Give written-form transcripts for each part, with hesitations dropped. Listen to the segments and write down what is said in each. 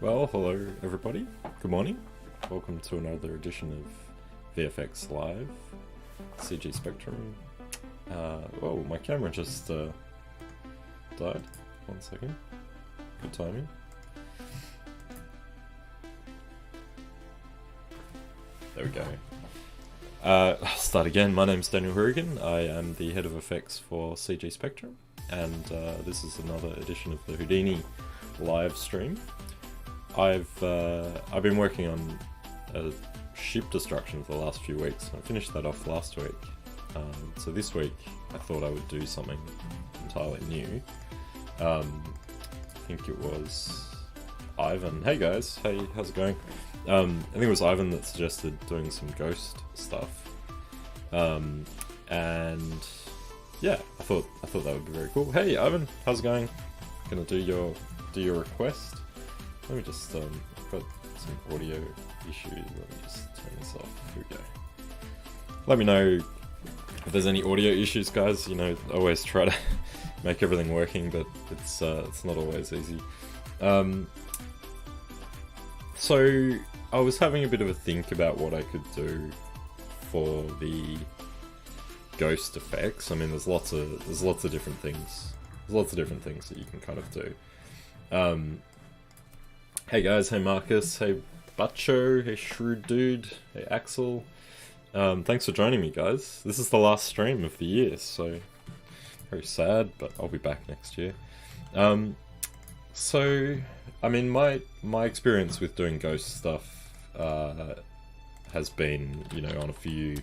Well, hello everybody. Good morning. Welcome to another edition of VFX Live, CG Spectrum. Oh, my camera just died. 1 second. Good timing. There we go. I'll start again. My name's Daniel Hourigan. I am the head of effects for CG Spectrum, and this is another edition of the Houdini live stream. I've been working on a ship destruction for the last few weeks. I finished that off last week. So this week I thought I would do something entirely new. I think it was Ivan. Hey guys, hey, how's it going? I think it was Ivan that suggested doing some ghost stuff. And yeah, I thought that would be very cool. Hey Ivan, how's it going? Gonna do your request. Let me just, I've got some audio issues, let me just turn this off, here we go. Let me know if there's any audio issues, guys. You know, I always try to make everything working, but it's not always easy. So, I was having a bit of a think about what I could do for the ghost effects. I mean, there's lots of different things. There's lots of different things that you can kind of do. Hey guys, hey Marcus, hey Butcho, hey Shrewd Dude, hey Axel. Thanks for joining me, guys. This is the last stream of the year, so very sad, but I'll be back next year. So, I mean, my experience with doing ghost stuff has been, you know, on a few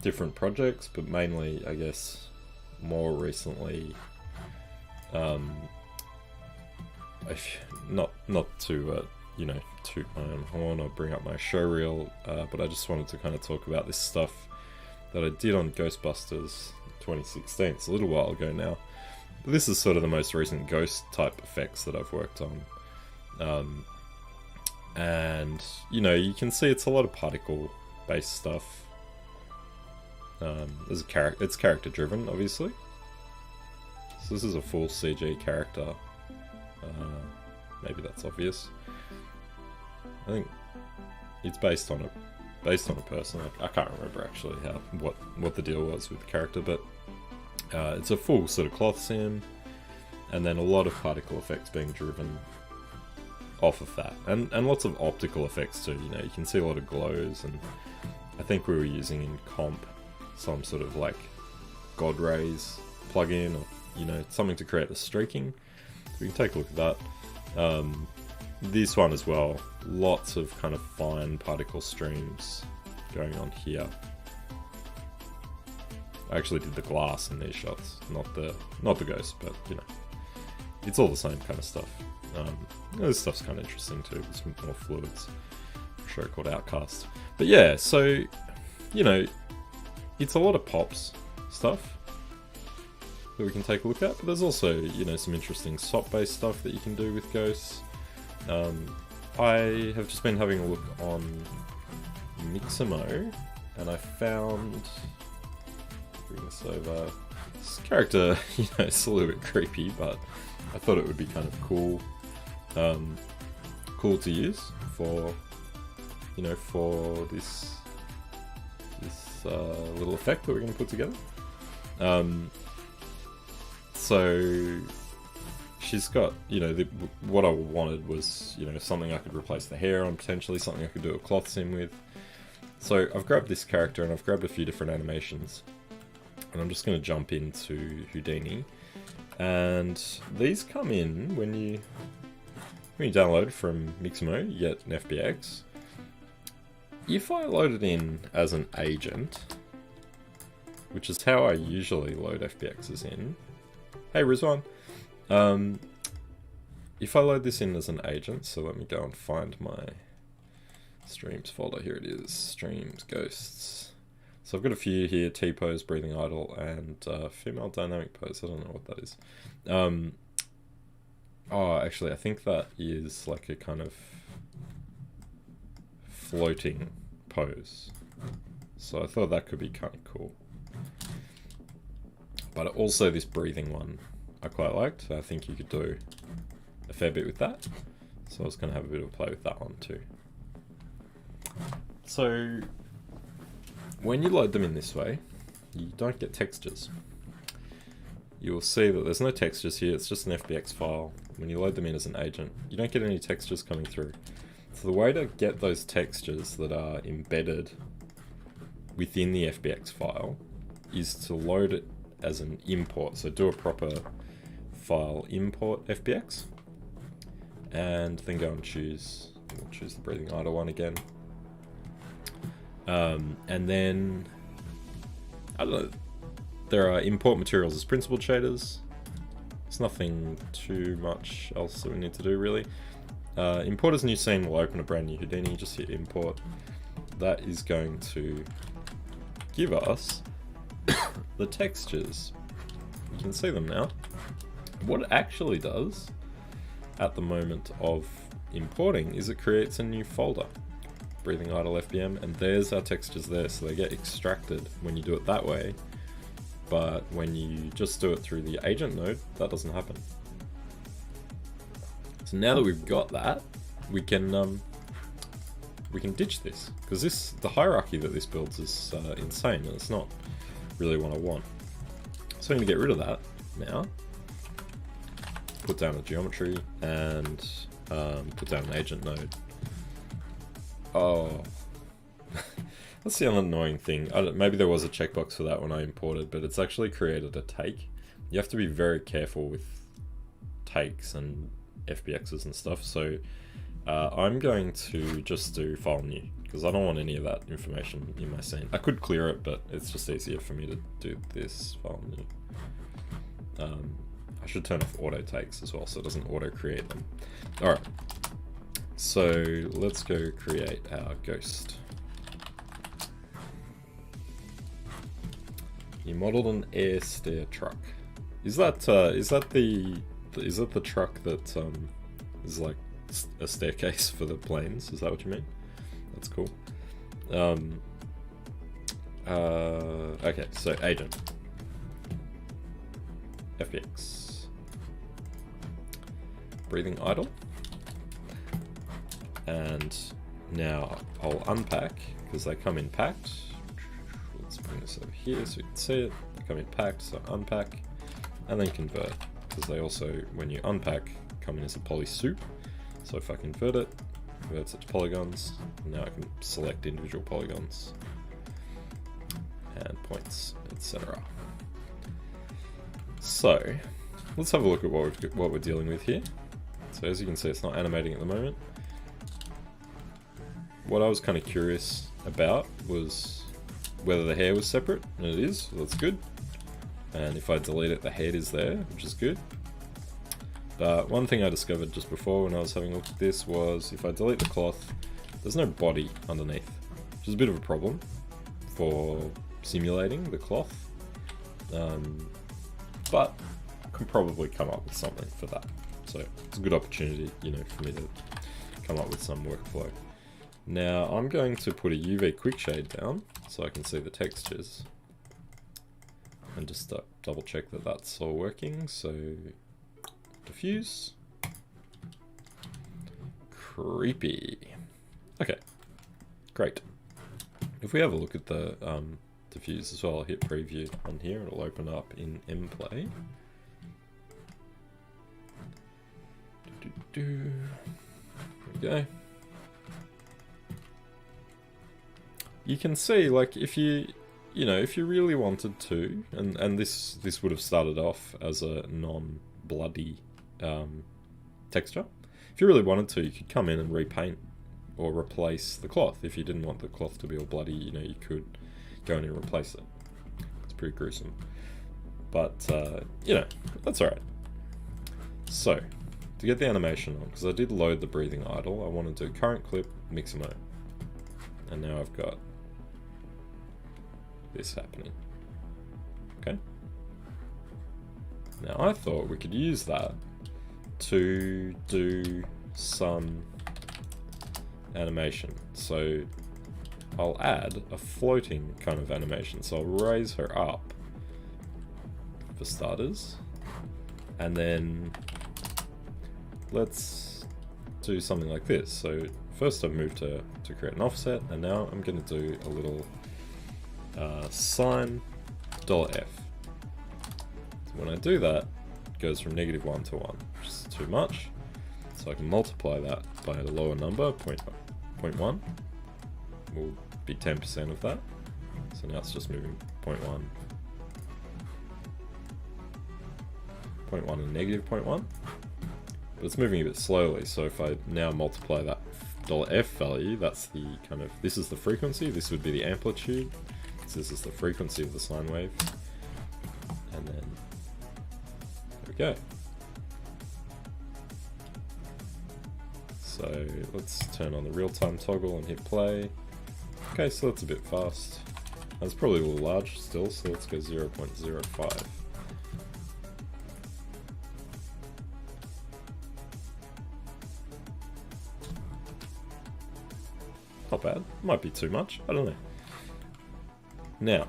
different projects, but mainly, I guess, more recently, not to you know, toot my own horn or bring up my show reel, but I just wanted to kind of talk about this stuff that I did on Ghostbusters 2016. It's a little while ago now, but this is sort of the most recent ghost type effects that I've worked on. And you know, you can see it's a lot of particle based stuff. There's it's character driven, obviously. So this is a full CG character. Maybe that's obvious. I think it's based on a person. I can't remember actually what the deal was with the character, but it's a full sort of cloth sim, and then a lot of particle effects being driven off of that, and lots of optical effects too. You know, you can see a lot of glows, and I think we were using in comp some sort of like God rays plugin, or you know, something to create the streaking. We can take a look at that. This one as well, lots of kind of fine particle streams going on here. I actually did the glass in these shots, not the ghost, but you know, it's all the same kind of stuff. This stuff's kind of interesting too, with some more fluids. A show called Outcast. But yeah, so, you know, it's a lot of pops stuff that we can take a look at, but there's also, you know, some interesting SOP-based stuff that you can do with ghosts. I have just been having a look on Mixamo, and I found, bring this over, this character, you know, it's a little bit creepy, but I thought it would be kind of cool, cool to use for, you know, for this little effect that we're going to put together. So she's got, you know, what I wanted was, you know, something I could replace the hair on, potentially something I could do a cloth sim with. So I've grabbed this character and I've grabbed a few different animations, and I'm just going to jump into Houdini. And these come in when you download from Mixamo, you get an FBX. If I load it in as an agent, which is how I usually load FBXs in. Hey Rizwan! If I load this in as an agent, so let me go and find my streams folder. Here it is, streams, ghosts. So I've got a few here: T-pose, breathing idle, and female dynamic pose. I don't know what that is. Oh, actually, I think that is like a kind of floating pose. So I thought that could be kind of cool. But also this breathing one I quite liked. I think you could do a fair bit with that. So I was going to have a bit of a play with that one too. So when you load them in this way, you don't get textures. You'll see that there's no textures here, it's just an FBX file. When you load them in as an agent, you don't get any textures coming through. So the way to get those textures that are embedded within the FBX file is to load it as an import. So do a proper file import FBX, and then go and choose the breathing idle one again. And then, I don't know, there are import materials as principled shaders. There's nothing too much else that we need to do really. Import as new scene will open a brand new Houdini. Just hit import. That is going to give us the textures. You can see them now. What it actually does at the moment of importing is it creates a new folder, breathing idle FBM, and there's our textures there, so they get extracted when you do it that way. But when you just do it through the agent node, that doesn't happen. So now that we've got that, we can ditch this, because the hierarchy that this builds is insane, and it's not really what I want. So I'm going to get rid of that now. Put down a geometry and put down an agent node. Oh, that's the annoying thing. Maybe there was a checkbox for that when I imported, but it's actually created a take. You have to be very careful with takes and FBXs and stuff. So I'm going to just do file new, because I don't want any of that information in my scene. I could clear it, but it's just easier for me to do this file new. I should turn off auto takes as well, so it doesn't auto create them. All right, so let's go create our ghost. You modeled an air stair truck. Is that the truck that is like a staircase for the planes? Is that what you mean? That's cool. Okay, so agent FBX breathing idle, and now I'll unpack because they come in packed. Let's bring this over here so you can see it. They come in packed, so unpack and then convert, because they also, when you unpack, come in as a poly soup. So if I convert it to polygons, now I can select individual polygons and points, etc. So let's have a look at what we're dealing with here. So as you can see, it's not animating at the moment. What I was kind of curious about was whether the hair was separate, and it is, so that's good. And if I delete it, the head is there, which is good. But one thing I discovered just before when I was having a look at this was if I delete the cloth, there's no body underneath, which is a bit of a problem for simulating the cloth. But I can probably come up with something for that. So it's a good opportunity, you know, for me to come up with some workflow. Now I'm going to put a UV quick shade down so I can see the textures, and just double check that that's all working. So diffuse, creepy. Okay, great. If we have a look at the diffuse as well, I'll hit preview on here, it'll open up in mplay. There we go. You can see, like, if you really wanted to, and this would have started off as a non-bloody texture. If you really wanted to, you could come in and repaint or replace the cloth. If you didn't want the cloth to be all bloody, you know, you could go in and replace it. It's pretty gruesome, but you know, that's all right. So to get the animation on, because I did load the breathing idle, I want to do current clip mixer mode, and now I've got this happening. Okay. Now I thought we could use that to do some animation. So I'll add a floating kind of animation. So I'll raise her up for starters, and then let's do something like this. So first I moved her to create an offset, and now I'm going to do a little sine $F. So when I do that, it goes from -1 to 1, which is too much. So I can multiply that by a lower number, 0.1. Will be 10% of that. So now it's just moving 0.1. 0.1 and -0.1. But it's moving a bit slowly, so if I now multiply that $F value, that's the kind of, this is the frequency, this would be the amplitude, so this is the frequency of the sine wave, and then there we go. So let's turn on the real-time toggle and hit play. Okay, so that's a bit fast. That's probably a little large still, so let's go 0.05. Not bad. Might be too much. I don't know.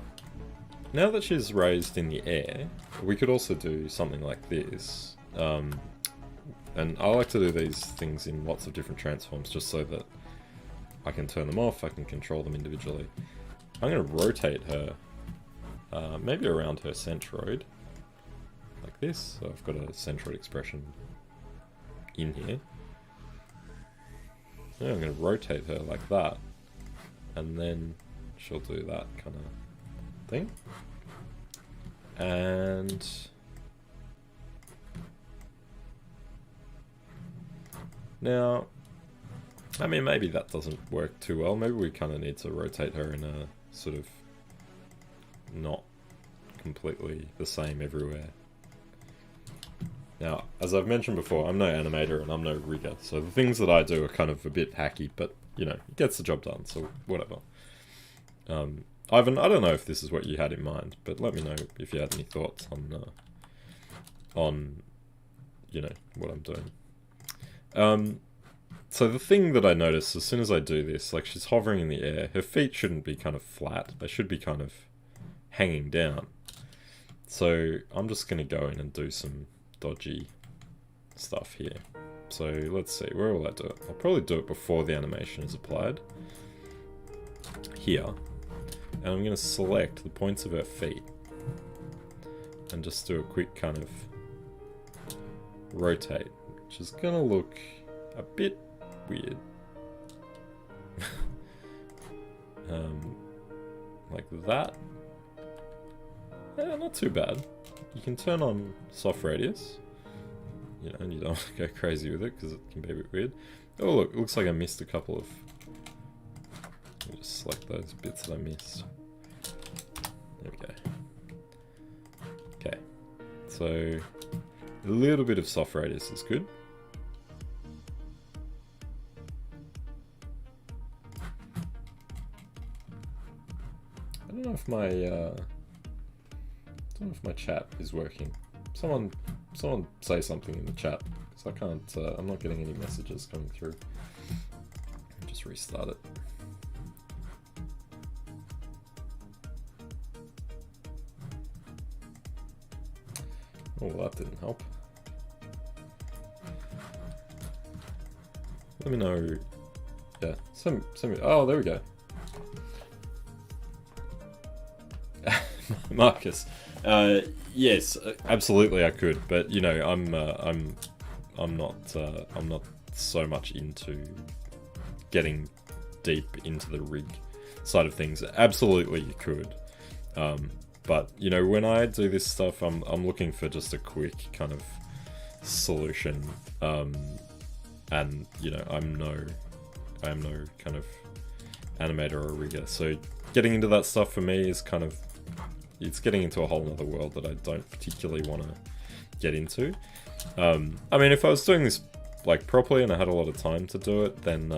Now that she's raised in the air, we could also do something like this. And I like to do these things in lots of different transforms just so that I can turn them off, I can control them individually. I'm going to rotate her, maybe around her centroid, like this. So I've got a centroid expression in here. Yeah, I'm going to rotate her like that, and then she'll do that kind of thing. And now, I mean, maybe that doesn't work too well. Maybe we kind of need to rotate her in a sort of not completely the same everywhere. Now, as I've mentioned before, I'm no animator and I'm no rigger, so the things that I do are kind of a bit hacky, but, you know, it gets the job done, so whatever. Ivan, I don't know if this is what you had in mind, but let me know if you had any thoughts on you know, what I'm doing. So the thing that I notice as soon as I do this, like she's hovering in the air, her feet shouldn't be kind of flat, they should be kind of hanging down. So I'm just going to go in and do some dodgy stuff here. So let's see, where will I do it? I'll probably do it before the animation is applied. Here. And I'm going to select the points of her feet. And just do a quick kind of rotate, which is going to look a bit weird. Like that. Yeah, not too bad. You can turn on soft radius, you know, and you don't want to go crazy with it because it can be a bit weird. Oh look, it looks like I missed a couple of... Let me just select those bits that I missed. There we go. Okay, so a little bit of soft radius is good. I don't know if my chat is working. Someone say something in the chat, because I can't, I'm not getting any messages coming through. Just restart it. Oh, well, that didn't help. Let me know. Yeah, send me. Oh, there we go. Marcus. Yes, absolutely I could, but you know, I'm not so much into getting deep into the rig side of things. Absolutely you could. But you know, when I do this stuff, I'm looking for just a quick kind of solution. And you know, I am no kind of animator or rigger. So getting into that stuff for me is kind of, it's getting into a whole other world that I don't particularly want to get into. I mean, if I was doing this like properly and I had a lot of time to do it, then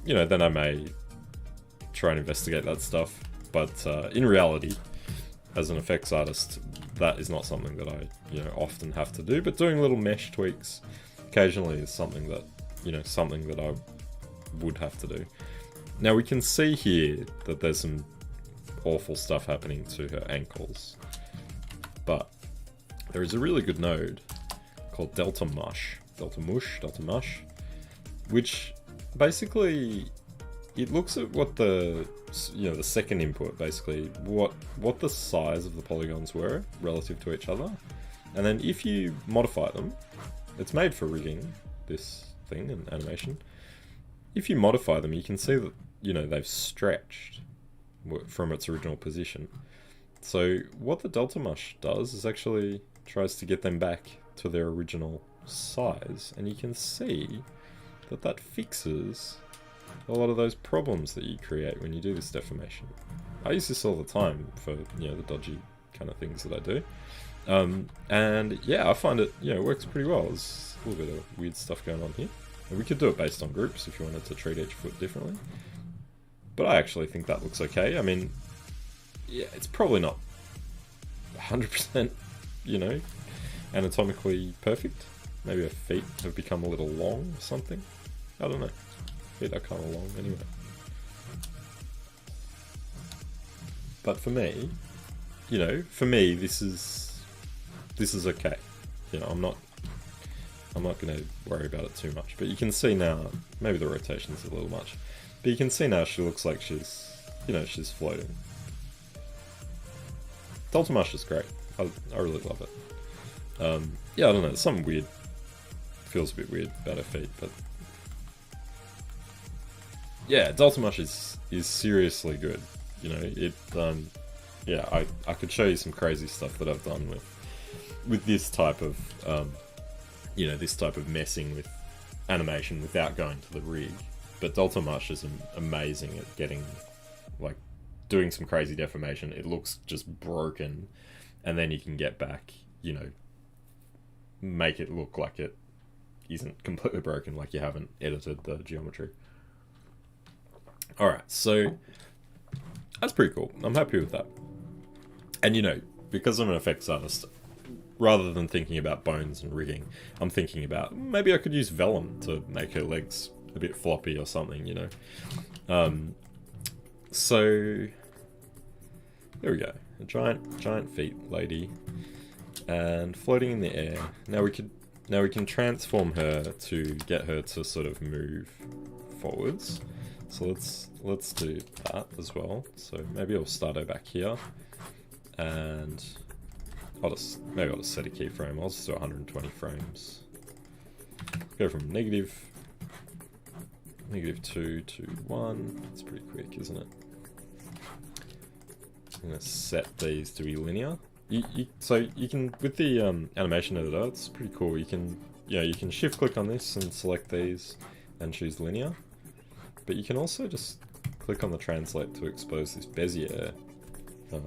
you know, then I may try and investigate that stuff. But in reality, as an effects artist, that is not something that I, you know, often have to do. But doing little mesh tweaks occasionally is something that, you know, something that I would have to do. Now we can see here that there's some awful stuff happening to her ankles, but there is a really good node called Delta Mush, which basically it looks at what the the second input, basically what the size of the polygons were relative to each other, and then if you modify them, it's made for rigging, this thing and animation. If you modify them, you can see that they've stretched from its original position. So what the delta mush does is actually tries to get them back to their original size, and you can see that fixes a lot of those problems that you create when you do this deformation. I use this all the time for the dodgy kind of things that I do, and yeah, I find it works pretty well. There's a little bit of weird stuff going on here, and we could do it based on groups if you wanted to treat each foot differently, but I actually think that looks okay. I mean, yeah, it's probably not 100% anatomically perfect. Maybe her feet have become a little long or something. I don't know. Feet are kind of long anyway. But for me, this is okay. I'm not going to worry about it too much. But you can see now, maybe the rotation's a little much, but you can see now she looks like she's floating. Delta Mush is great. I really love it. Yeah, I don't know. Something weird. Feels a bit weird about her feet, but yeah, Delta Mush is seriously good. Yeah, I could show you some crazy stuff that I've done with this type of this type of messing with animation without going to the rig. But Delta Mush is amazing at getting, like, doing some crazy deformation. It looks just broken, and then you can get back, make it look like it isn't completely broken, like you haven't edited the geometry. Alright, so that's pretty cool. I'm happy with that. And because I'm an effects artist, rather than thinking about bones and rigging, I'm thinking about maybe I could use vellum to make her legs a bit floppy or something, So there we go. A giant feet lady, and floating in the air. Now we can transform her to get her to sort of move forwards. So let's do that as well. So maybe I'll start her back here, and I'll just set a keyframe. I'll just do 120 frames. Go from negative 2 to 1. That's pretty quick, isn't it? I'm gonna set these to be linear. So you can, with the animation editor, it's pretty cool. You can shift click on this and select these and choose linear. But you can also just click on the translate to expose this Bezier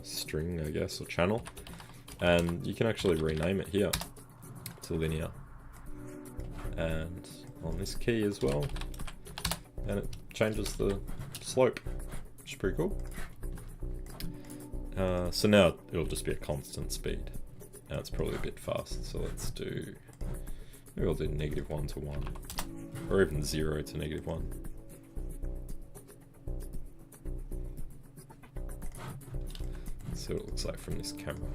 string, I guess, or channel, and you can actually rename it here to linear, and on this key as well, and it changes the slope, which is pretty cool. So now it'll just be a constant speed. Now it's probably a bit fast, so maybe we'll do -1 to 1, or even 0 to -1. See what it looks like from this camera.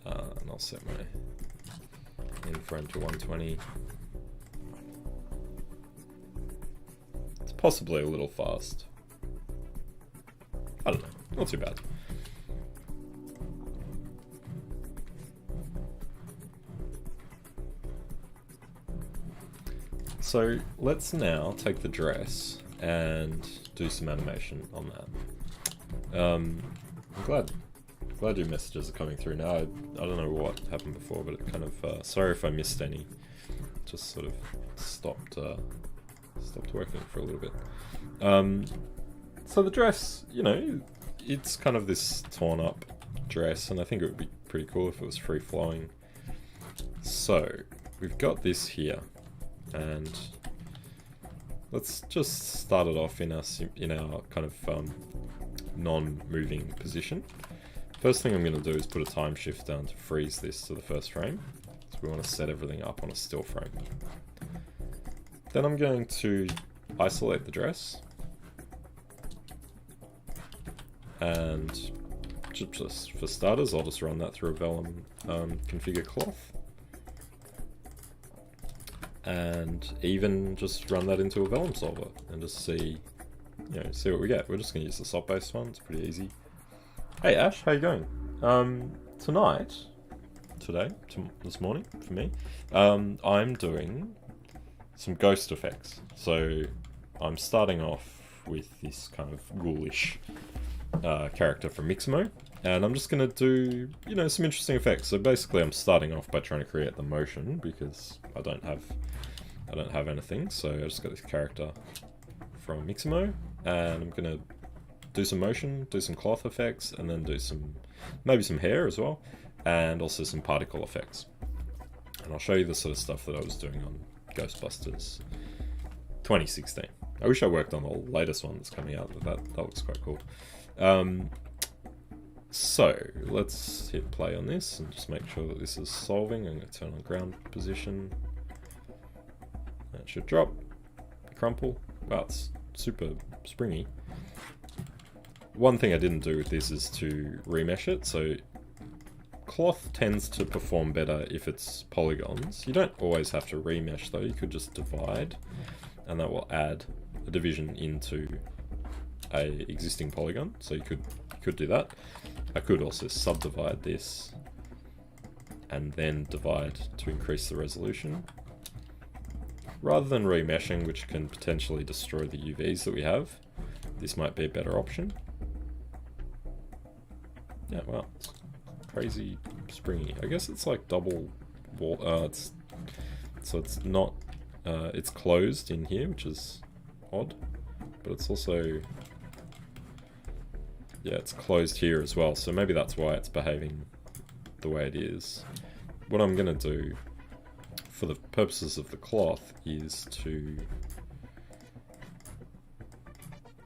And I'll set my in frame to 120. It's possibly a little fast. I don't know, not too bad. So let's now take the dress and do some animation on that. I'm glad your messages are coming through now. I don't know what happened before, but it kind of sorry if I missed any. Just sort of stopped working for a little bit. So the dress, it's kind of this torn up dress, and I think it would be pretty cool if it was free flowing. So we've got this here, and let's just start it off in our kind of non-moving position. First thing I'm going to do is put a time shift down to freeze this to the first frame. So we want to set everything up on a still frame. Then I'm going to isolate the dress, and just for starters, I'll just run that through a Vellum configure cloth. and even just run that into a Vellum solver and just see, see what we get. We're just going to use the soft-based one. It's pretty easy. Hey Ash, how you going? This morning for me, I'm doing some ghost effects. So I'm starting off with this kind of ghoulish character from Mixamo, and I'm just going to do, some interesting effects. So basically I'm starting off by trying to create the motion because I don't have anything. So I just got this character from Mixamo, and I'm going to do some motion, do some cloth effects, and then do maybe some hair as well, and also some particle effects. And I'll show you the sort of stuff that I was doing on Ghostbusters 2016. I wish I worked on the latest one that's coming out, but that looks quite cool. So let's hit play on this and just make sure that this is solving. I'm going to turn on ground position. That should drop, crumple. Wow, it's super springy. One thing I didn't do with this is to remesh it. So cloth tends to perform better if it's polygons. You don't always have to remesh though. You could just divide, and that will add a division into a existing polygon. So you could do that. I could also subdivide this and then divide to increase the resolution, rather than remeshing, which can potentially destroy the UVs that we have. This might be a better option. Yeah, well, it's crazy springy. I guess it's like double wall. So it's not. It's closed in here, which is odd, but it's also, yeah, it's closed here as well. So maybe that's why it's behaving the way it is. What I'm gonna do for the purposes of the cloth is to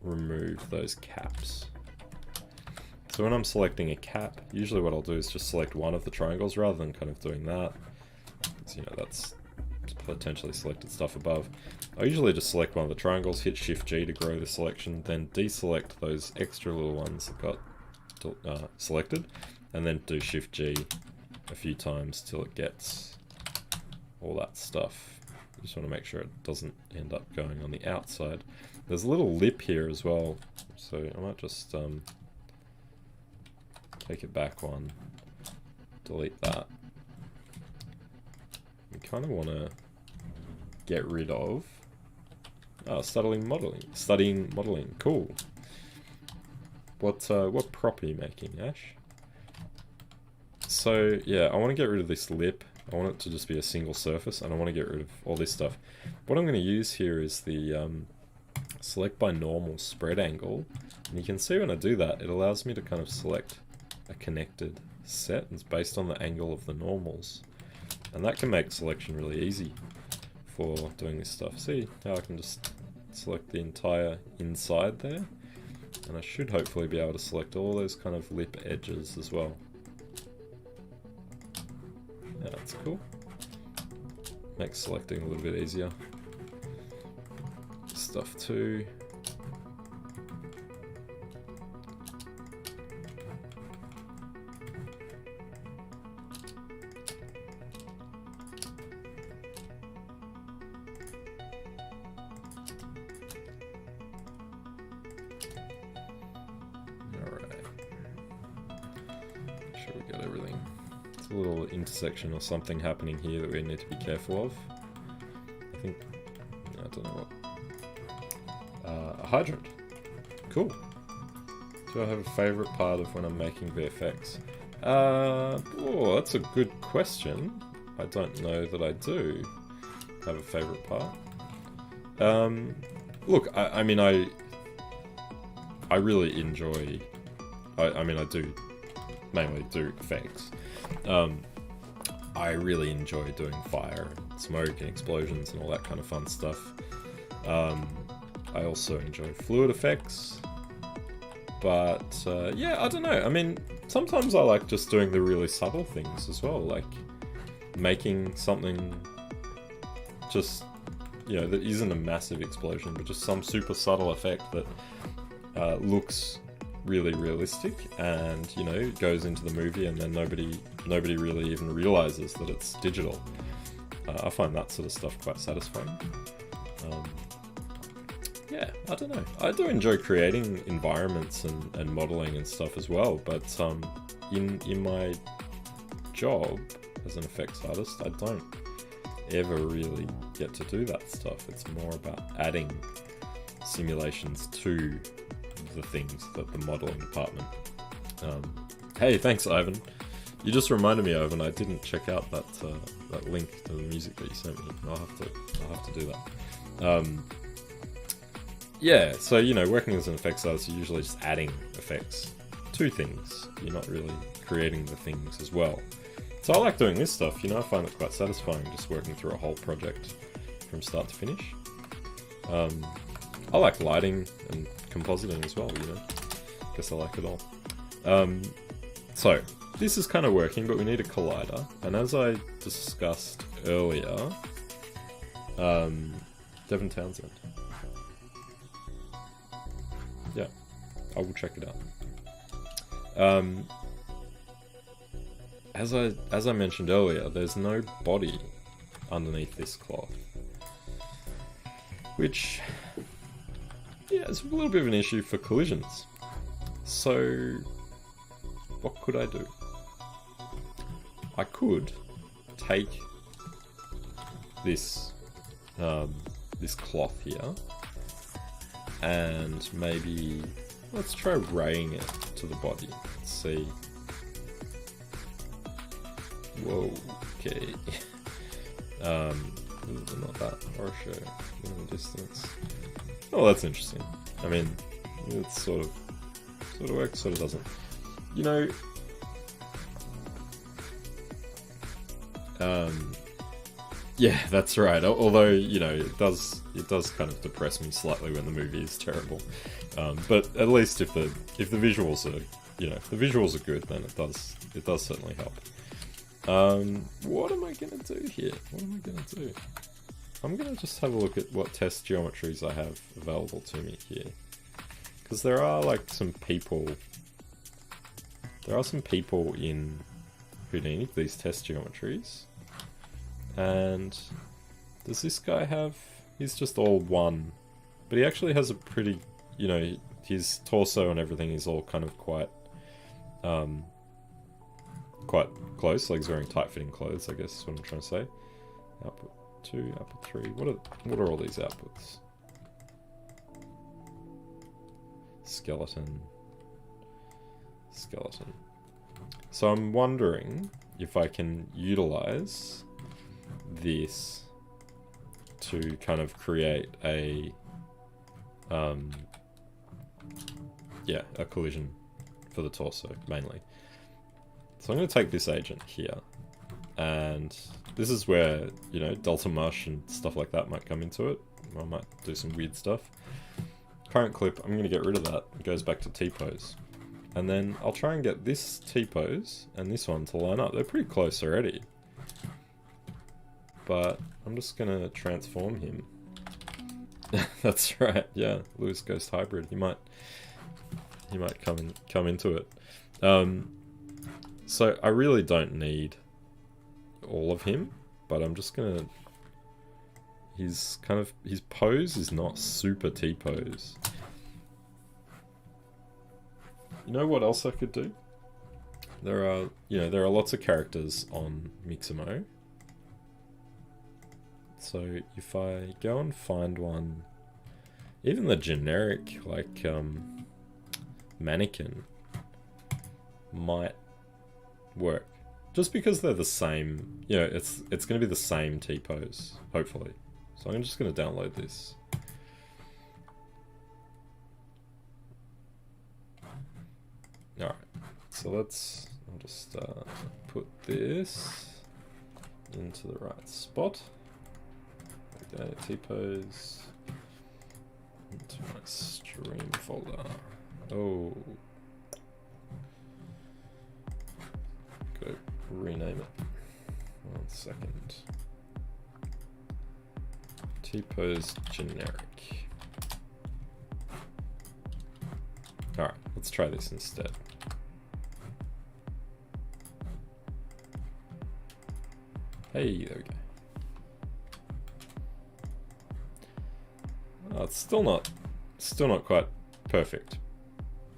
remove those caps. So when I'm selecting a cap, usually what I'll do is just select one of the triangles rather than kind of doing that. So, that's potentially selected stuff above. I usually just select one of the triangles, hit Shift G to grow the selection, then deselect those extra little ones that got selected, and then do Shift G a few times till it gets all that stuff. You just want to make sure it doesn't end up going on the outside. There's a little lip here as well, so I might just take it back one, delete that. We kind of want to get rid of studying modeling. Cool. What prop are you making, Ash? So yeah, I want to get rid of this lip. I want it to just be a single surface, and I want to get rid of all this stuff. What I'm going to use here is the select by normal spread angle, and you can see when I do that, it allows me to kind of select a connected set. It's based on the angle of the normals, and that can make selection really easy for doing this stuff. See how I can just select the entire inside there, and I should hopefully be able to select all those kind of lip edges as well. Yeah, that's cool. Makes selecting a little bit easier. Stuff too. Intersection or something happening here that we need to be careful of. I don't know what. A hydrant. Cool. Do I have a favourite part of when I'm making VFX? Oh, that's a good question. I don't know that I do have a favourite part. Look, I mean, I really enjoy. I mean, I do mainly do effects. I really enjoy doing fire and smoke and explosions and all that kind of fun stuff. I also enjoy fluid effects, but yeah, I don't know. I mean, sometimes I like just doing the really subtle things as well, like making something just, that isn't a massive explosion, but just some super subtle effect that looks really realistic and goes into the movie, and then nobody really even realizes that it's digital. I find that sort of stuff quite satisfying. Yeah, I don't know. I do enjoy creating environments and modeling and stuff as well, but in my job as an effects artist, I don't ever really get to do that stuff. It's more about adding simulations to the things that the modeling department. Hey, thanks, Ivan. You just reminded me, Ivan. I didn't check out that link to the music that you sent me. I'll have to do that. Yeah, so working as an effects artist, you're usually just adding effects to things. You're not really creating the things as well. So I like doing this stuff. I find it quite satisfying just working through a whole project from start to finish. I like lighting and compositing as well. Guess I like it all. So this is kind of working, but we need a collider. And as I discussed earlier, Devon Townsend. Yeah, I will check it out. As I mentioned earlier, there's no body underneath this cloth, which, yeah, it's a little bit of an issue for collisions. So what could I do? I could take this this cloth here and maybe let's try raying it to the body. Let's see. Whoa, okay. Not that harsher in the distance. Oh, that's interesting. I mean, it's sort of works, sort of doesn't. Yeah, that's right. Although, it does kind of depress me slightly when the movie is terrible. But at least if the visuals are, if the visuals are good, then it does certainly help. What am I gonna do here? I'm gonna just have a look at what test geometries I have available to me here, because there are some people in Houdini, these test geometries, and does this guy have? He's just all one, but he actually has a pretty, his torso and everything is all kind of quite close, like he's wearing tight-fitting clothes, I guess is what I'm trying to say. Output 2, output 3. What are all these outputs? Skeleton. So I'm wondering if I can utilize this to kind of create a collision for the torso, mainly. So I'm going to take this agent here, and this is where, Delta Mush and stuff like that might come into it. I might do some weird stuff. Current clip, I'm going to get rid of that. It goes back to T-pose. And then I'll try and get this T-pose and this one to line up. They're pretty close already. But I'm just going to transform him. That's right, yeah. Lewis Ghost Hybrid. He might come into it. So I really don't need all of him, but I'm just gonna... His pose is not super T-pose. You know what else I could do? There are lots of characters on Mixamo. So if I go and find one, even the generic, mannequin might work. Just because they're the same, it's going to be the same T-pose, hopefully. So I'm just going to download this. Alright, so I'll just put this into the right spot. Okay, T-pose into my stream folder. Oh. Go rename it. 1 second. T-pose generic. Alright, let's try this instead. Hey, there we go. it's still not quite perfect,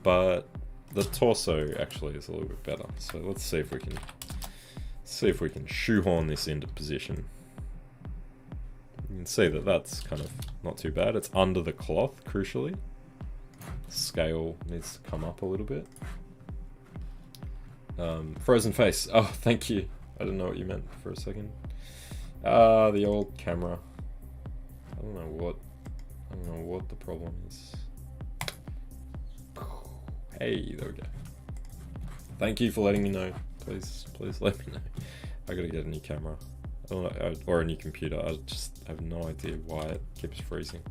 but the torso actually is a little bit better. So let's see if we can shoehorn this into position. You can see that that's kind of not too bad. It's under the cloth, crucially. Scale needs to come up a little bit. Frozen face. Oh, thank you. I didn't know what you meant for a second. The old camera. I don't know what the problem is. Hey, there we go. Thank you for letting me know. Please let me know. I gotta get a new camera. I don't know, or a new computer. I just have no idea why it keeps freezing.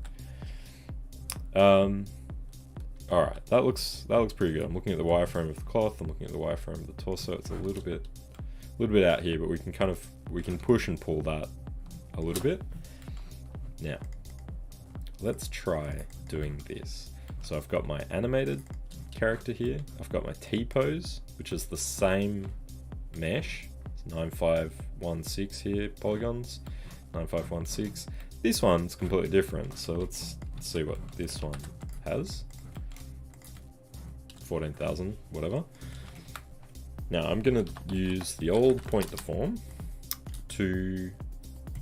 Alright, that looks pretty good. I'm looking at the wireframe of the cloth, I'm looking at the wireframe of the torso. It's a little bit out here, but we can push and pull that a little bit. Now, let's try doing this. So I've got my animated character here. I've got my T-pose, which is the same mesh. It's 9516 here, polygons. 9516. This one's completely different, so let's see what this one has. 14,000, whatever. Now I'm gonna use the old point deform to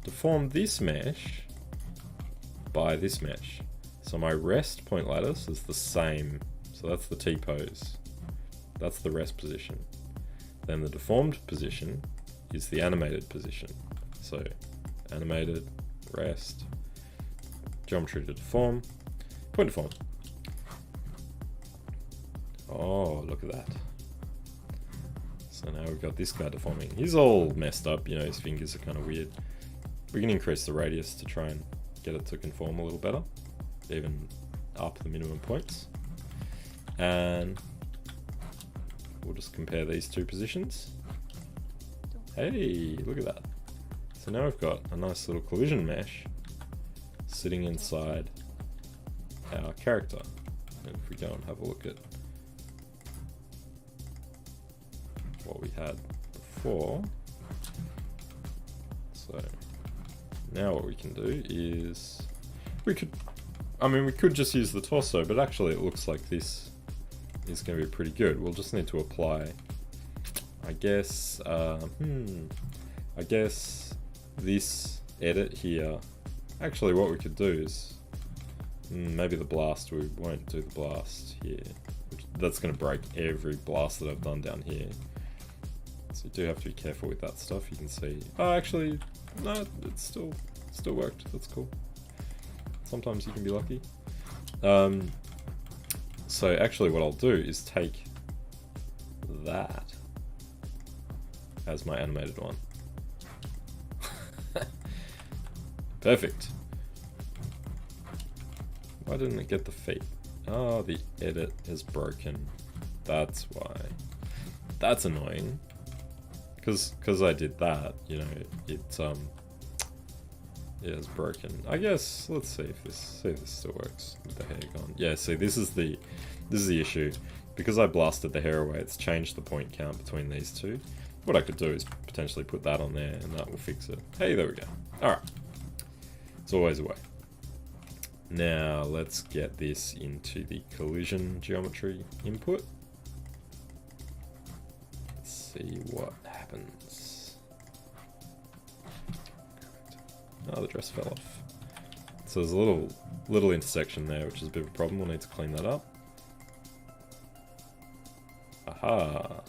deform this mesh by this mesh. So my rest point lattice is the same. So that's the T-pose. That's the rest position. Then the deformed position is the animated position. So animated, rest, geometry to deform, point deform. Oh, look at that. So now we've got this guy deforming. He's all messed up, you know, his fingers are kind of weird. We can increase the radius to try and get it to conform a little better, even up the minimum points. And we'll just compare these two positions. Hey, look at that. So now we've got a nice little collision mesh sitting inside our character. And if we go and have a look at what we had before. So now what we can do is we could just use the torso, but actually it looks like this is going to be pretty good. We'll just need to apply, I guess, I guess this edit here. Actually, what we could do is maybe the blast. We won't do the blast here. That's going to break every blast that I've done down here. So you do have to be careful with that stuff. You can see. Oh, actually, no, it still worked. That's cool. Sometimes you can be lucky. So actually, what I'll do is take that as my animated one. Perfect. Why didn't it get the feet? Oh, the edit is broken. That's why. That's annoying. Because I did that, you know, it is broken. I guess let's see if this still works with the hair gone. Yeah, see, this is the issue. Because I blasted the hair away, it's changed the point count between these two. What I could do is potentially put that on there and that will fix it. Hey, there we go. Alright. It's always a way. Now let's get this into the collision geometry input. Let's see what happens. Oh, the dress fell off. So there's a little intersection there, which is a bit of a problem. We'll need to clean that up. Aha.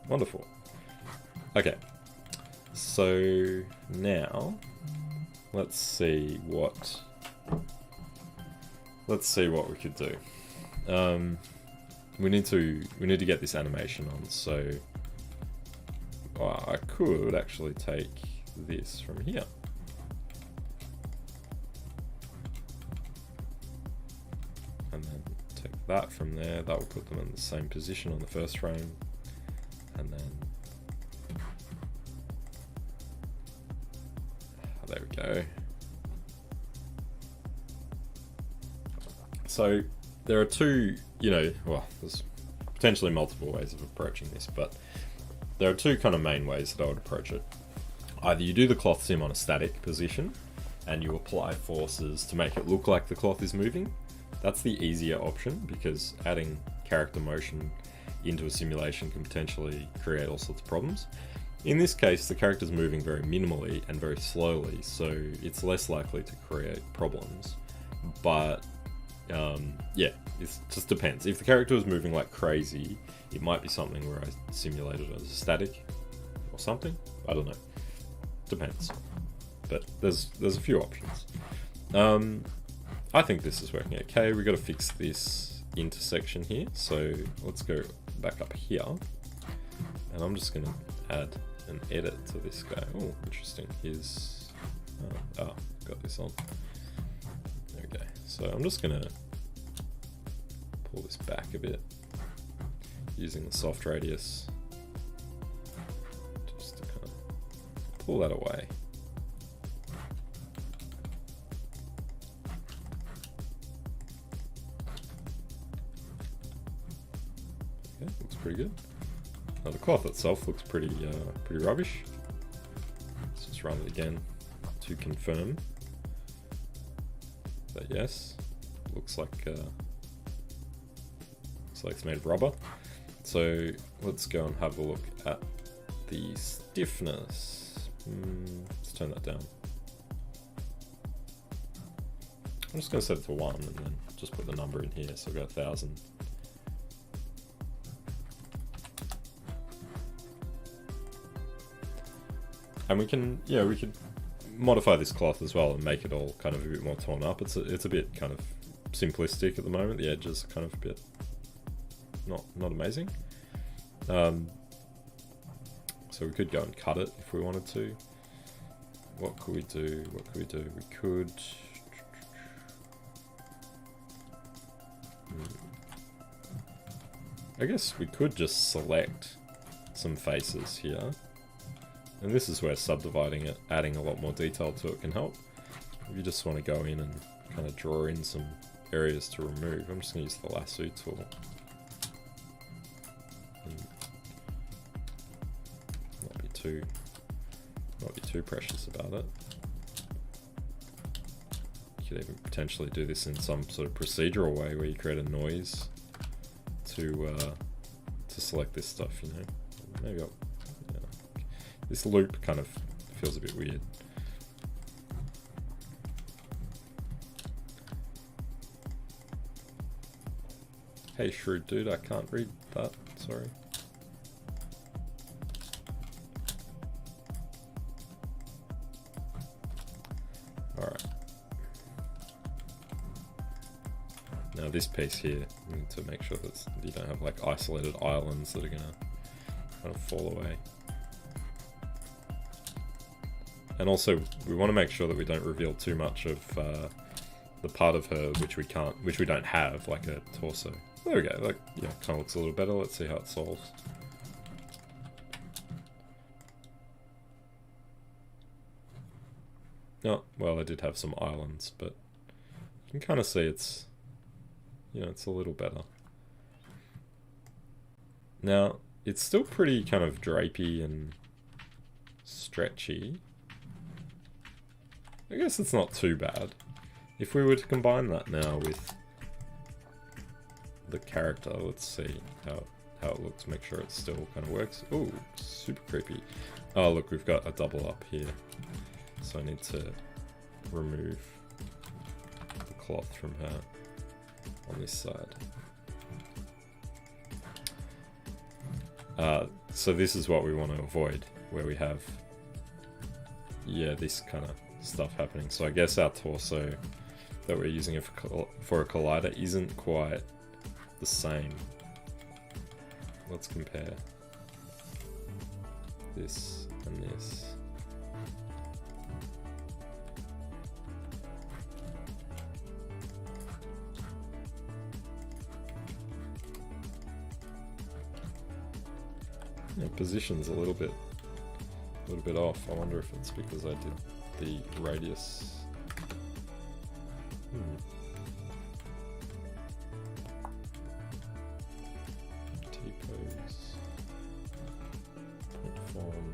Wonderful. Okay. So now let's see what we could do. We need to get this animation on. So I could actually take this from here. And then take that from there. That will put them in the same position on the first frame. And then there we go. So there are two, well, there's potentially multiple ways of approaching this, but there are two kind of main ways that I would approach it. Either you do the cloth sim on a static position, and you apply forces to make it look like the cloth is moving. That's the easier option, because adding character motion into a simulation can potentially create all sorts of problems. In this case, the character's moving very minimally and very slowly, so it's less likely to create problems. But yeah, it just depends. If the character was moving like crazy, it might be something where I simulated it as static or something. I don't know. Depends. But there's a few options. I think this is working okay. We've got to fix this intersection here. So let's go back up here. And I'm just going to add an edit to this guy. Oh, interesting. Here's... got this on. Okay, so I'm just going to pull this back a bit using the soft radius. Just to kind of pull that away. Okay, looks pretty good. Now the cloth itself looks pretty rubbish. Let's just run it again to confirm. But yes, looks like it's made of rubber. So let's go and have a look at the stiffness. Let's turn that down. I'm just going to set it to 1 and then just put the number in here. So I've got 1000. And we can modify this cloth as well and make it all kind of a bit more torn up. It's a bit kind of simplistic at the moment. The edges are kind of a bit not amazing. So we could go and cut it if we wanted to. What could we do? We could... I guess we could just select some faces here. And this is where subdividing it, adding a lot more detail to it can help. If you just want to go in and kind of draw in some areas to remove, I'm just going to use the lasso tool. And not be too precious about it. You could even potentially do this in some sort of procedural way where you create a noise to select this stuff, you know. Maybe this loop kind of feels a bit weird. Hey shrewd dude, I can't read that, sorry. Alright. Now this piece here, you need to make sure that you don't have like isolated islands that are gonna kind of fall away. And also, we want to make sure that we don't reveal too much of the part of her which we don't have, like a torso. There we go. Like, yeah, kind of looks a little better. Let's see how it solves. Oh, well, I did have some islands, but you can kind of see it's, you know, it's a little better. Now, it's still pretty kind of drapey and stretchy. I guess it's not too bad. If we were to combine that now with the character, let's see how it looks, make sure it still kind of works. Ooh, super creepy. Oh look, we've got a double up here. So I need to remove the cloth from her on this side. So this is what we want to avoid, where we have, yeah, this kind of stuff happening. So I guess our torso that we're using for a collider isn't quite the same. Let's compare this and this. Yeah, position's a little bit off. I wonder if it's because I did the radius. T-pose. Point form.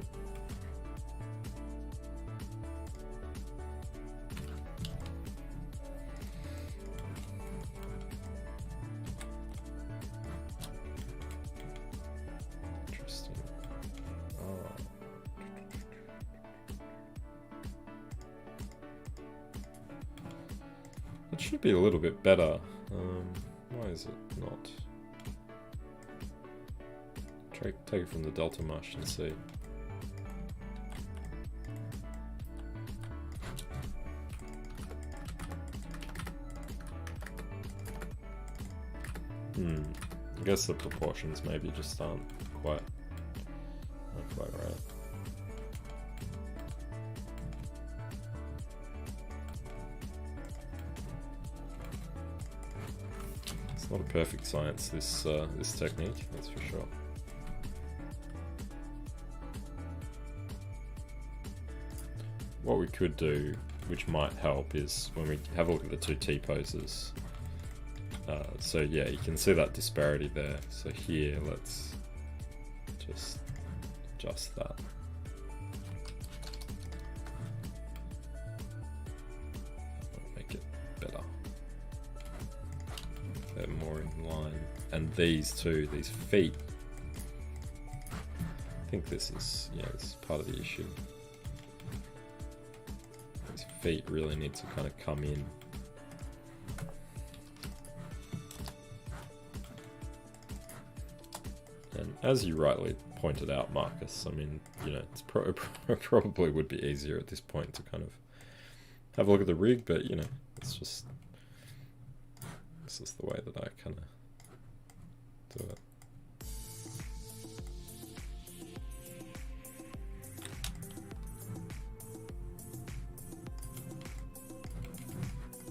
It should be a little bit better. Why is it not? Take it from the Delta Mesh and see. I guess the proportions maybe just aren't quite right. It's not a perfect science, this technique, that's for sure. What we could do, which might help, is when we have a look at the two T-poses. So yeah, you can see that disparity there. So here, let's just adjust that. Make it better. They're more in line. And these two, these feet. I think this is, yeah, this is part of the issue. These feet really need to kind of come in. And as you rightly pointed out, Marcus, I mean, you know, it's probably would be easier at this point to kind of have a look at the rig, but you know, it's just, this is the way that I kind of do it.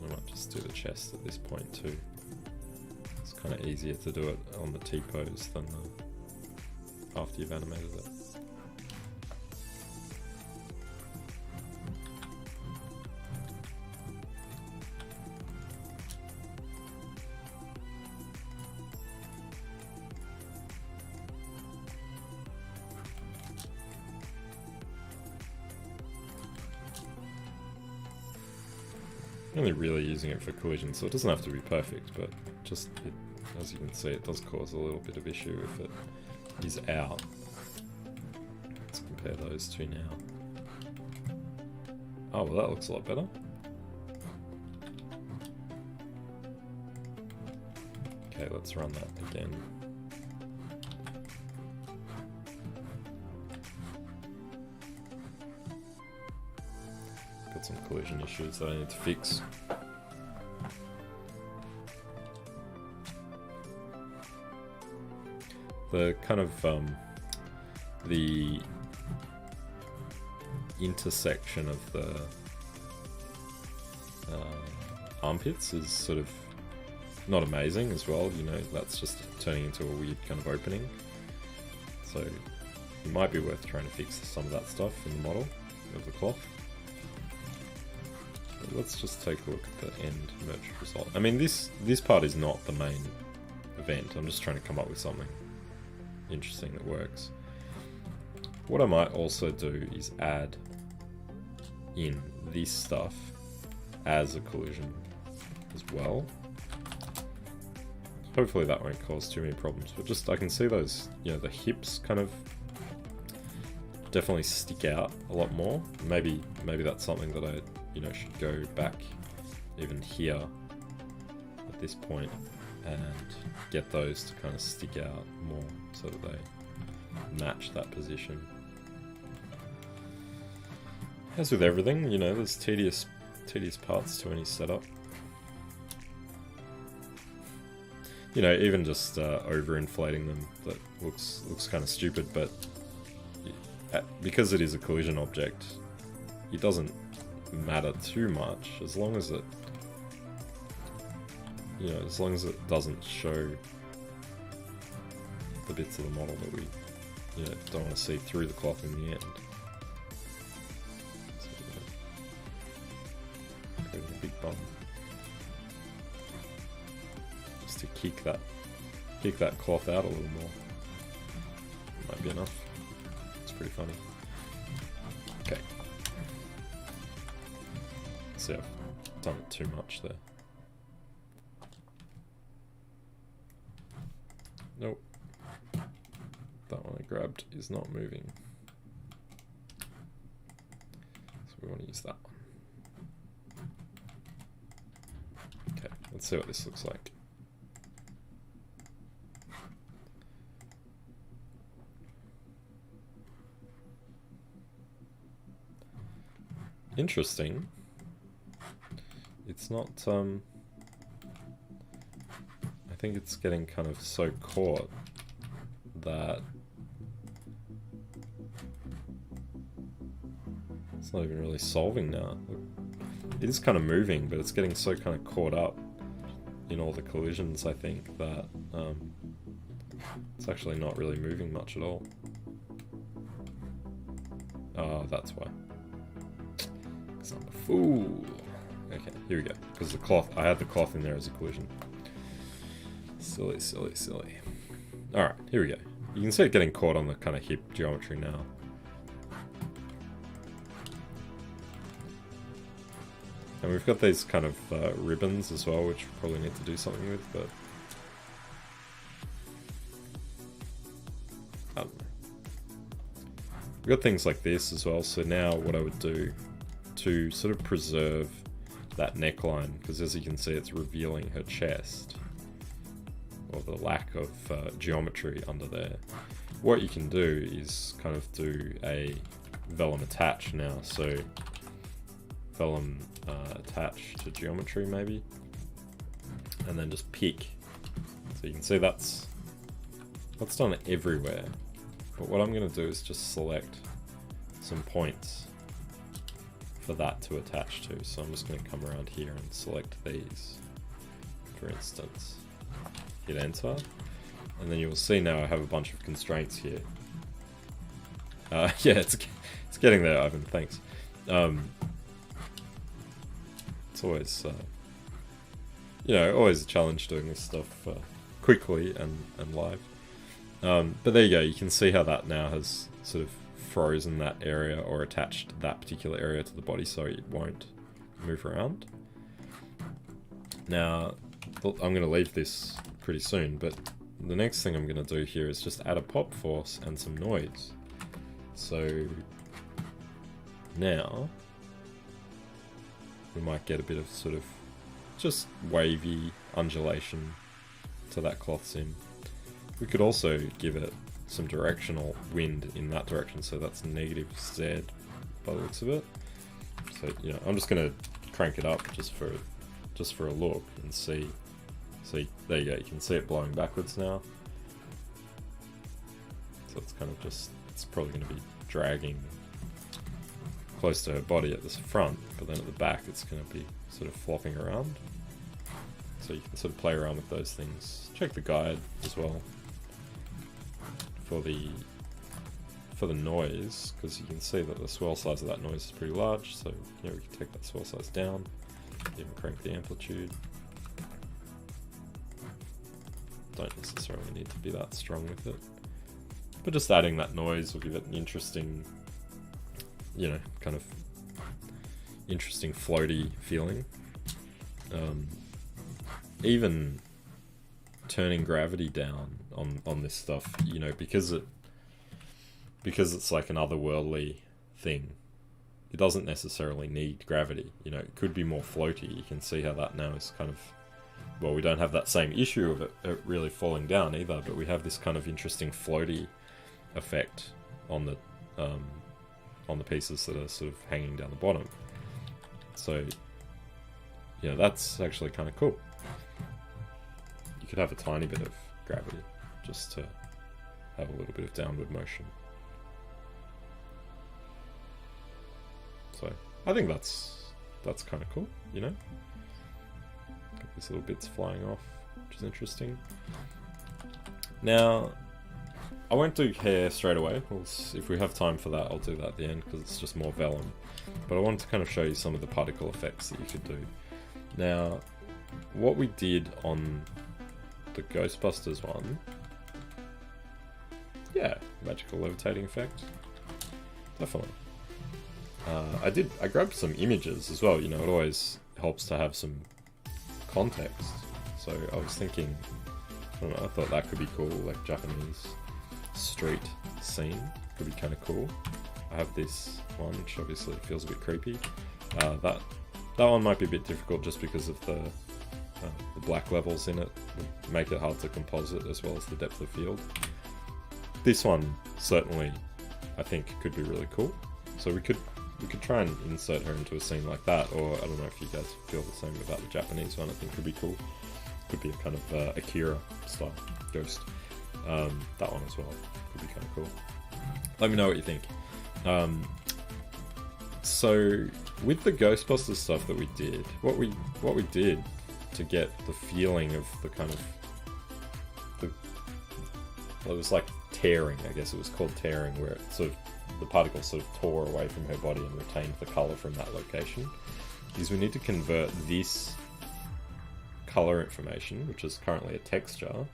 I might just do the chest at this point too. It's kind of easier to do it on the T-pose than after you've animated it. I'm only really using it for collision, so it doesn't have to be perfect, but just, as you can see, it does cause a little bit of issue if it is out. Let's compare those two now. Oh, well, that looks a lot better. Okay, let's run that again. Got some collision issues that I need to fix. The kind of the intersection of the armpits is sort of not amazing as well, you know, that's just turning into a weird kind of opening. So it might be worth trying to fix some of that stuff in the model of the cloth. But let's just take a look at the end merge result. I mean, this part is not the main event, I'm just trying to come up with something interesting that works. What I might also do is add in this stuff as a collision as well. Hopefully that won't cause too many problems, but just I can see those, you know, the hips kind of definitely stick out a lot more. Maybe that's something that I, you know, should go back even here at this point and get those to kind of stick out more so that they match that position. As with everything, you know, there's tedious parts to any setup. You know, even just overinflating them, that looks kind of stupid, but because it is a collision object, it doesn't matter too much as long as it, you know, as long as it doesn't show the bits of the model that we, you know, don't want to see through the cloth in the end. So, yeah, creating a big bump just to kick that cloth out a little more. Might be enough. It's pretty funny. Okay. See, I've done it too much there. Nope. That one I grabbed is not moving. So we want to use that one. Okay, let's see what this looks like. Interesting. It's not, I think it's getting kind of so caught that it's not even really solving now. It is kind of moving, but it's getting so kind of caught up in all the collisions, I think, that it's actually not really moving much at all. Oh, that's why. Because I'm a fool. Okay, here we go. Because the cloth, I had the cloth in there as a collision. Silly, silly, silly. Alright, here we go. You can see it getting caught on the kind of hip geometry now. And we've got these kind of ribbons as well, which we probably need to do something with, but I don't know. We've got things like this as well, so now what I would do to sort of preserve that neckline, because as you can see it's revealing her chest, or the lack of geometry under there. What you can do is kind of do a Vellum Attach now, so Vellum Attach to geometry maybe, and then just pick. So you can see that's done everywhere, but what I'm going to do is just select some points for that to attach to. So I'm just going to come around here and select these, for instance, hit enter, and then you'll see now I have a bunch of constraints here. Yeah, it's getting there, Ivan, thanks. It's always, you know, always a challenge doing this stuff quickly and live. But there you go, you can see how that now has sort of frozen that area or attached that particular area to the body so it won't move around. Now, I'm going to leave this pretty soon, but the next thing I'm going to do here is just add a pop force and some noise. So now we might get a bit of sort of just wavy undulation to that cloth sim. We could also give it some directional wind in that direction, so that's -Z by the looks of it. So, you know, I'm just going to crank it up just for a look and see. So there you go, you can see it blowing backwards now. So it's kind of just, it's probably going to be dragging close to her body at the front, but then at the back it's going to be sort of flopping around. So you can sort of play around with those things. Check the guide as well for the noise, because you can see that the swell size of that noise is pretty large. So yeah, we can take that swell size down, even crank the amplitude. Don't necessarily need to be that strong with it, but just adding that noise will give it an interesting, you know, kind of interesting floaty feeling. Even turning gravity down on this stuff, you know, because it's like an otherworldly thing, it doesn't necessarily need gravity. You know, it could be more floaty. You can see how that now is kind of, well, we don't have that same issue of it really falling down either, but we have this kind of interesting floaty effect on the pieces that are sort of hanging down the bottom. So yeah, that's actually kind of cool. You could have a tiny bit of gravity just to have a little bit of downward motion. So I think that's kind of cool, you know? Got these little bits flying off, which is interesting. Now, I won't do hair straight away. If we have time for that, I'll do that at the end because it's just more vellum. But I wanted to kind of show you some of the particle effects that you could do. Now, what we did on the Ghostbusters one, yeah, magical levitating effect, definitely. I grabbed some images as well. You know, it always helps to have some context. So I was thinking, I don't know, I thought that could be cool, like Japanese street scene could be kind of cool. I have this one, which obviously feels a bit creepy. That one might be a bit difficult just because of the the black levels in it would make it hard to composite, as well as the depth of field. This one certainly, I think, could be really cool. So we could try and insert her into a scene like that, or I don't know if you guys feel the same about the Japanese one. I think could be cool. Could be a kind of Akira style ghost. That one as well could be kind of cool. Let me know what you think. So with the Ghostbusters stuff that we did, what we did to get the feeling of the kind of it was like tearing, I guess it was called tearing, where it sort of the particles sort of tore away from her body and retained the color from that location, is we need to convert this color information, which is currently a texture.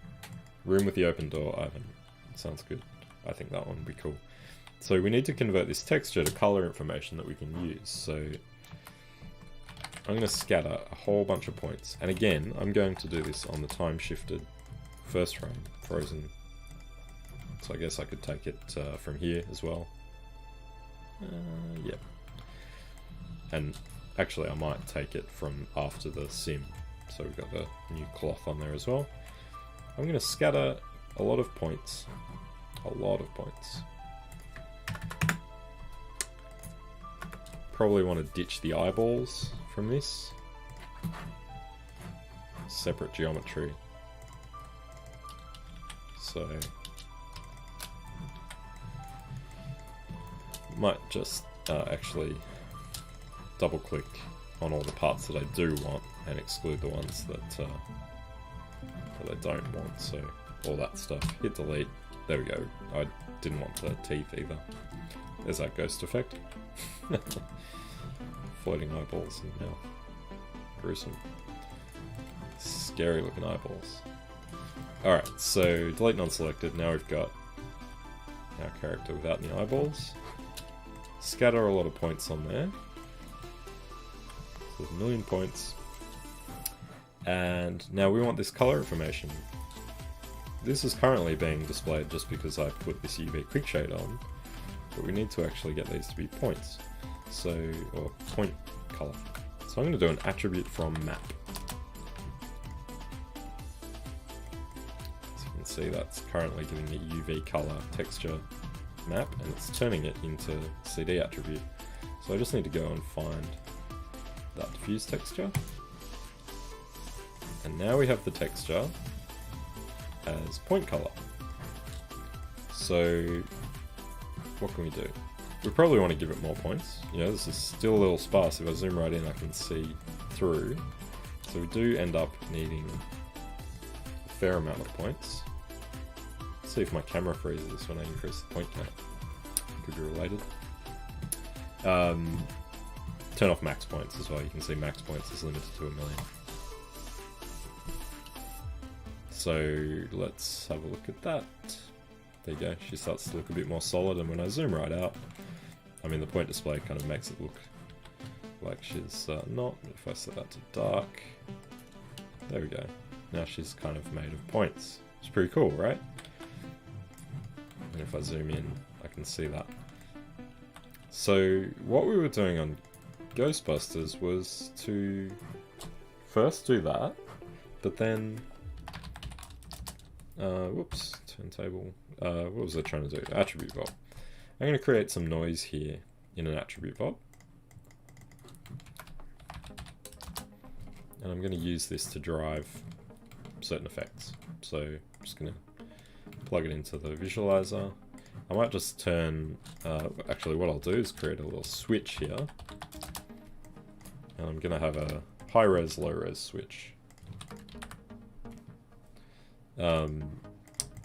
Room with the open door, Ivan. Sounds good. I think that one would be cool. So we need to convert this texture to color information that we can use. So I'm going to scatter a whole bunch of points. And again, I'm going to do this on the time shifted first frame, frozen. So I guess I could take it from here as well. Yeah. And actually I might take it from after the sim. So we've got the new cloth on there as well. I'm going to scatter a lot of points. A lot of points. Probably want to ditch the eyeballs from this. Separate geometry. So might just actually double click on all the parts that I do want and exclude the ones that I don't want. So all that stuff. Hit delete. There we go. I didn't want the teeth either. There's that ghost effect. Floating eyeballs in the mouth. Gruesome. Scary looking eyeballs. Alright, so delete non-selected. Now we've got our character without any eyeballs. Scatter a lot of points on there. So there's 1,000,000 points. And now we want this color information. This is currently being displayed just because I put this UV quick shade on, but we need to actually get these to be points. So, or point color. So I'm going to do an attribute from map. As you can see, that's currently giving me UV color texture map, and it's turning it into CD attribute. So I just need to go and find that diffuse texture. And now we have the texture as point color. So what can we do? We probably want to give it more points. You know, this is still a little sparse. If I zoom right in, I can see through. So we do end up needing a fair amount of points. Let's see if my camera freezes when I increase the point count. Could be related. Turn off max points as well. You can see max points is limited to 1,000,000. So let's have a look at that. There you go, she starts to look a bit more solid, and when I zoom right out, I mean the point display kind of makes it look like she's not. If I set that to dark, there we go. Now she's kind of made of points. It's pretty cool, right? And if I zoom in, I can see that. So what we were doing on Ghostbusters was to first do that, but then whoops, turntable. What was I trying to do? Attribute vault. I'm going to create some noise here in an attribute vault. And I'm going to use this to drive certain effects. So I'm just going to plug it into the visualizer. I might just turn, actually what I'll do is create a little switch here. And I'm going to have a high res, low res switch.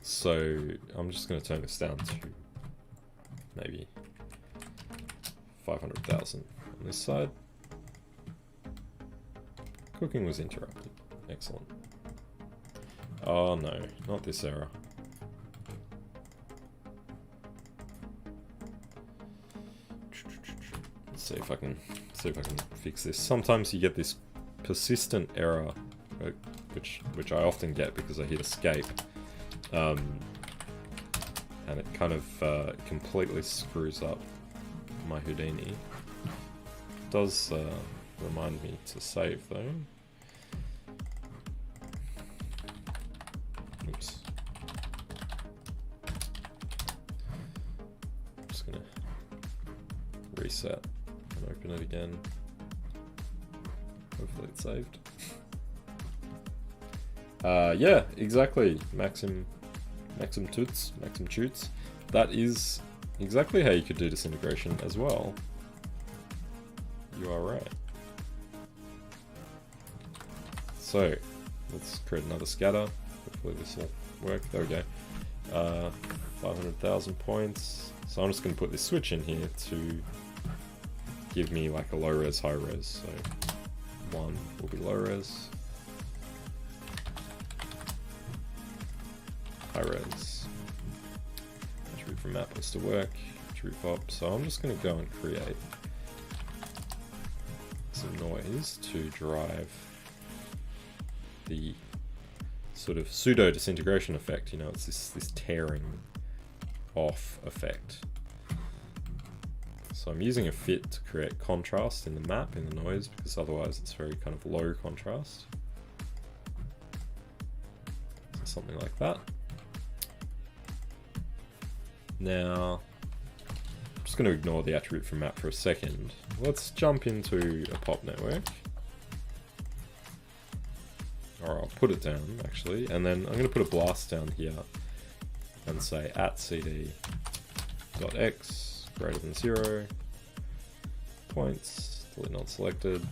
So I'm just going to turn this down to maybe 500,000 on this side. Cooking was interrupted. Excellent. Oh no, not this error. Let's see if I can fix this. Sometimes you get this persistent error, which I often get because I hit escape, and it kind of completely screws up my Houdini. It does remind me to save though. just gonna reset and open it again. Hopefully it's saved. Yeah, exactly. Maxim Toots. That is exactly how you could do disintegration as well. You are right. So, let's create another scatter. Hopefully this will work. There we go. 500,000 points. So I'm just going to put this switch in here to give me like a low res, high res. So 1 will be low res. High res. Attribute from map has to work. Attribute FOP. So I'm just going to go and create some noise to drive the sort of pseudo disintegration effect. You know, it's this tearing off effect. So I'm using a fit to create contrast in the map, in the noise, because otherwise it's very kind of low contrast. So something like that. Now, I'm just going to ignore the attribute from map for a second. Let's jump into a pop network. Or I'll put it down, actually, and then I'm going to put a blast down here and say @cd.x greater than 0, points, delete not selected.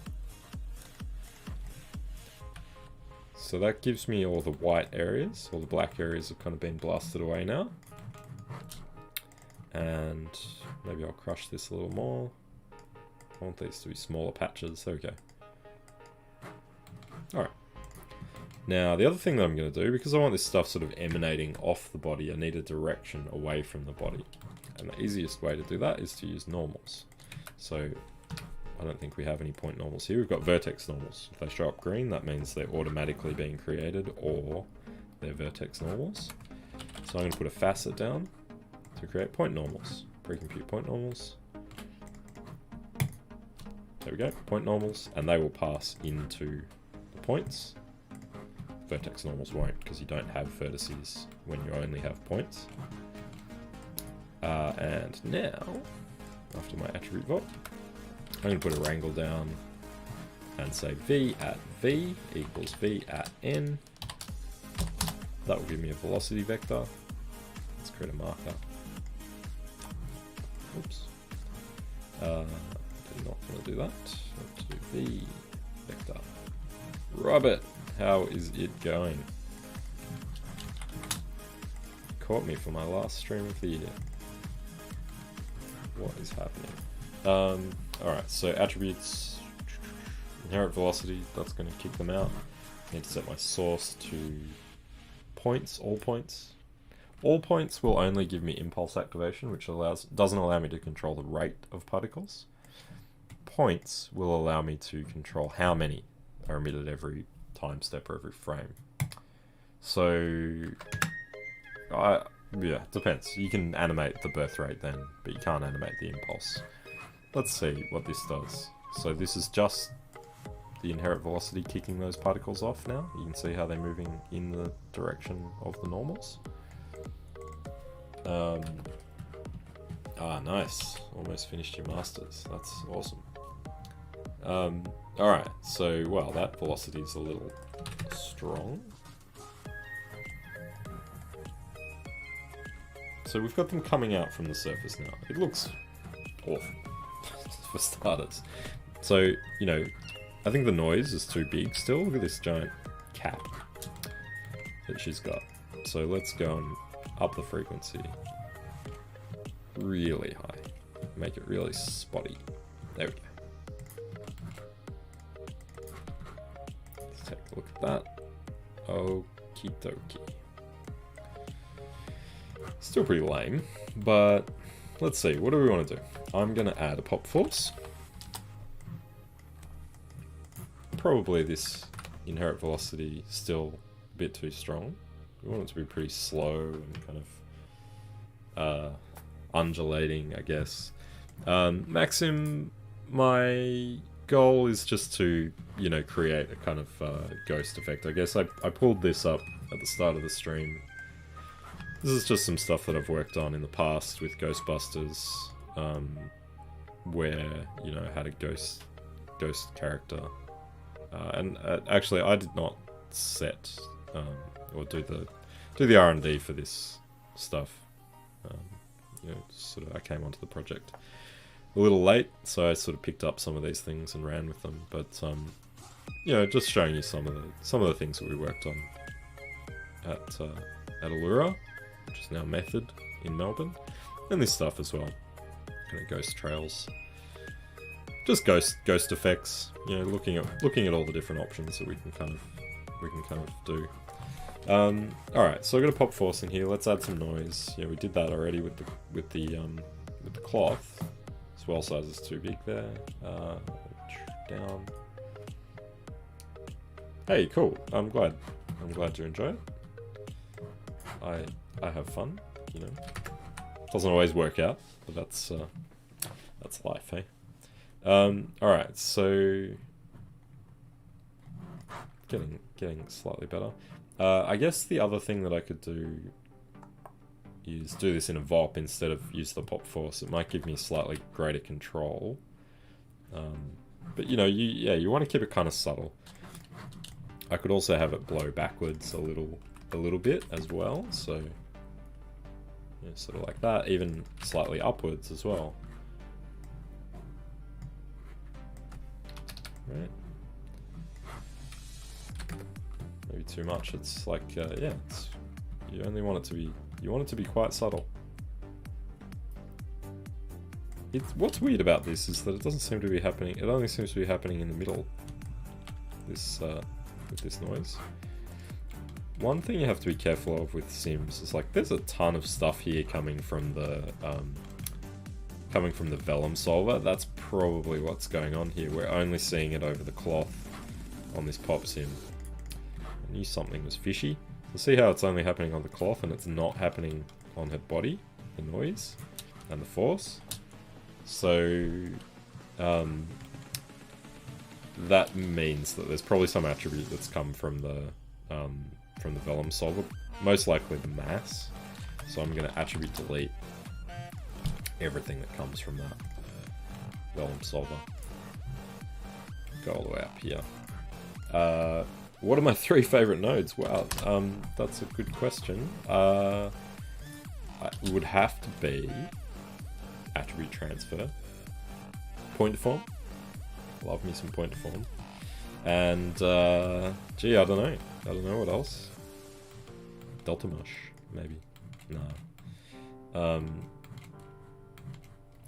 So that gives me all the white areas, all the black areas have kind of been blasted away now. And maybe I'll crush this a little more. I want these to be smaller patches, there we go. Alright. Now, the other thing that I'm going to do, because I want this stuff sort of emanating off the body, I need a direction away from the body. And the easiest way to do that is to use normals. So, I don't think we have any point normals here. We've got vertex normals. If they show up green, that means they're automatically being created, or they're vertex normals. So I'm going to put a facet down to create point normals. Pre-compute point normals. There we go, point normals, and they will pass into the points. Vertex normals won't, because you don't have vertices when you only have points. And now, after my attribute VOP, I'm going to put a wrangle down and say v at v equals v at n. That will give me a velocity vector. Let's create a marker. Oops. I do not want to do that. Let's do v vector. Robert, how is it going? Caught me for my last stream of the year. What is happening? Alright, so attributes, inherit velocity, that's going to kick them out. I need to set my source to points, all points. All points will only give me impulse activation, which doesn't allow me to control the rate of particles. Points will allow me to control how many are emitted every time step or every frame. So, yeah, depends. You can animate the birth rate then, but you can't animate the impulse. Let's see what this does. So this is just the inherent velocity kicking those particles off now. You can see how they're moving in the direction of the normals. Nice. Almost finished your masters. That's awesome. Alright, so, well, that velocity is a little strong. So we've got them coming out from the surface now. It looks awful, for starters. So, you know, I think the noise is too big still. Look at this giant cap that she's got. So let's go and up the frequency really high. Make it really spotty. There we go. Let's take a look at that. Okie dokie. Still pretty lame, but let's see. What do we want to do? I'm going to add a pop force. Probably this inherent velocity still a bit too strong. We want it to be pretty slow and kind of undulating, I guess. Maxim, my goal is just to, you know, create a kind of ghost effect. I guess I pulled this up at the start of the stream This is just some stuff that I've worked on in the past with Ghostbusters, where, you know, I had a ghost character. Actually, I did not set or do the R&D for this stuff. You know, sort of, I came onto the project a little late, so I sort of picked up some of these things and ran with them. But you know, just showing you some of the things that we worked on at Allura, which is now Method in Melbourne, and this stuff as well. Kind of ghost trails, just ghost effects. You know, looking at all the different options that we can kind of do. All right, so I've got a pop force in here. Let's add some noise. Yeah, we did that already with the cloth. Swell size is too big there. Down. Hey, cool. I'm glad you enjoy it. I have fun. You know, doesn't always work out, but that's life, hey. All right, so getting slightly better. I guess the other thing that I could do is do this in a VOP instead of use the pop force. It might give me slightly greater control. But you know, you want to keep it kind of subtle. I could also have it blow backwards a little bit as well, so you know, sort of like that, even slightly upwards as well. Right. Maybe too much. It's like yeah, you only want it to be quite subtle. What's weird about this is that it doesn't seem to be happening. It only seems to be happening in the middle. This with this noise. One thing you have to be careful of with Sims is like there's a ton of stuff here coming from the Vellum solver. That's probably what's going on here. We're only seeing it over the cloth on this pop sim. I knew something was fishy. So see how it's only happening on the cloth and it's not happening on her body, the noise and the force. So that means that there's probably some attribute that's come from the Vellum solver, most likely the mass. So I'm going to attribute delete everything that comes from that Vellum solver. Go all the way up here. What are my 3 favorite nodes? Wow, that's a good question. It would have to be attribute transfer, point deform. Love me some point deform. And gee, I don't know what else. Delta mush, maybe. Nah.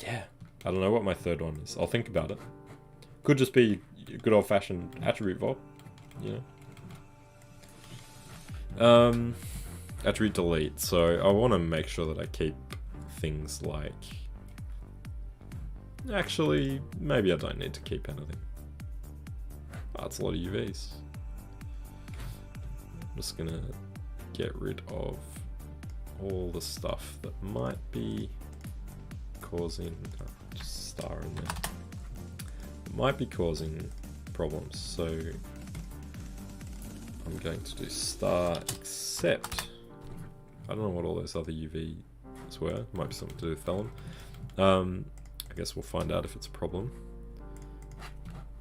Yeah, I don't know what my third one is. I'll think about it. Could just be a good old-fashioned attribute VOP, you know. Attribute delete. So I want to make sure that I keep things like. Actually, maybe I don't need to keep anything. Oh, that's a lot of UVs. I'm just gonna get rid of all the stuff that might be causing just star in there. It might be causing problems, so I'm going to do star except I don't know what all those other UVs were. It might be something to do with Vellum. I guess we'll find out if it's a problem.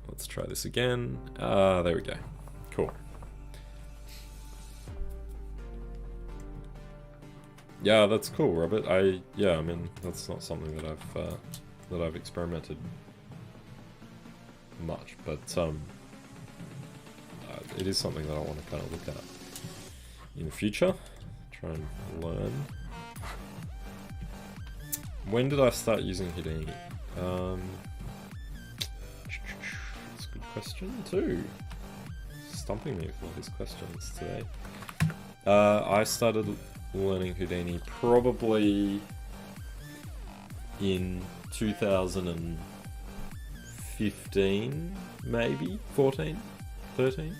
Let's try this again. There we go. Cool. Yeah, that's cool, Robert. I mean, that's not something that I've experimented much, but it is something that I want to kind of look at in the future. Try and learn. When did I start using Houdini? That's a good question too. Stumping me with all these questions today. I started learning Houdini probably in 2015, maybe 14, 13.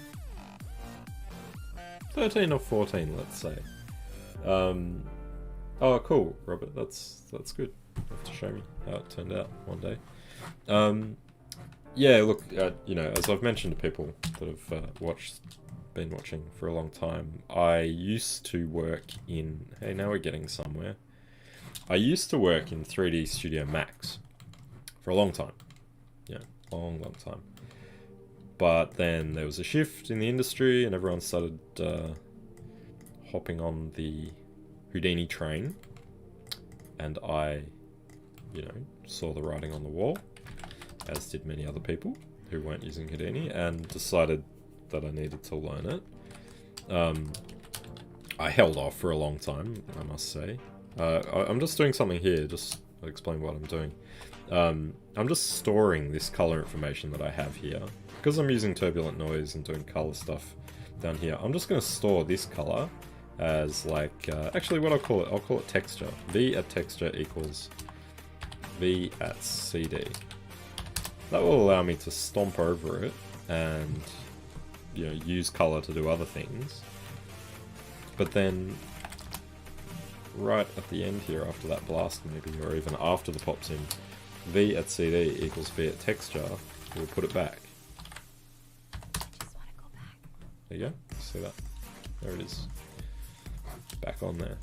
13 or 14, let's say. Oh, cool, Robert. That's good. You have to show me how it turned out one day. Yeah, look, you know, as I've mentioned to people that have watched been watching for a long time, I used to work in... Hey, now we're getting somewhere. I used to work in 3D Studio Max for a long time. Yeah, long time. But then there was a shift in the industry and everyone started hopping on the Houdini train. And I, you know, saw the writing on the wall, as did many other people who weren't using Houdini, and decided that I needed to learn it. I held off for a long time, I must say. I'm just doing something here, just I'll explain what I'm doing. I'm just storing this color information that I have here. Because I'm using turbulent noise and doing color stuff down here, I'm just going to store this color as like, actually what I'll call it texture. V at texture equals V at CD. That will allow me to stomp over it and, you know, use color to do other things. But then, right at the end here, after that blast maybe, or even after the pops in, V at CD equals V at texture, we'll put it back. There you go, see that? There it is. Back on there.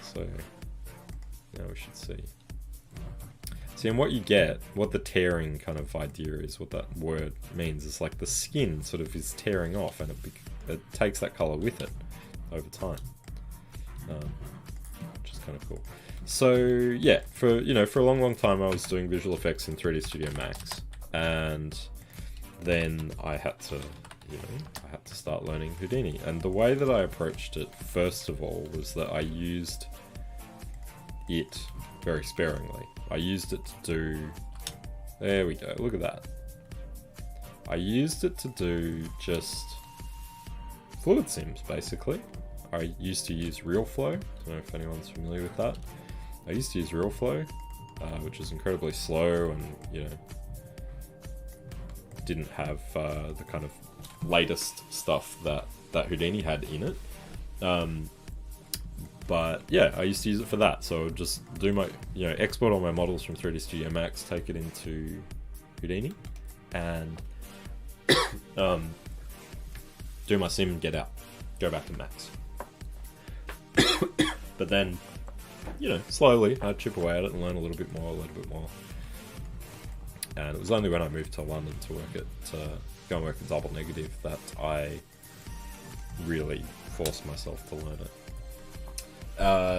So, now we should see. See, and what you get, what the tearing kind of idea is, what that word means, is like the skin sort of is tearing off and it takes that color with it over time. Which is kind of cool. So, yeah, for a long time I was doing visual effects in 3D Studio Max, and then I had to start learning Houdini. And the way that I approached it, first of all, was that I used it very sparingly. I used it to do... There we go, look at that. I used it to do just fluid sims, basically. I used to use RealFlow. I don't know if anyone's familiar with that. I used to use RealFlow, which is incredibly slow and, you know, didn't have the kind of latest stuff that Houdini had in it. But yeah, I used to use it for that. So I would just do my, you know, export all my models from 3D Studio Max, take it into Houdini, and do my sim, get out, go back to Max. But then, you know, slowly I'd chip away at it and learn a little bit more. And it was only when I moved to London to work at, go and work at Double Negative, that I really forced myself to learn it.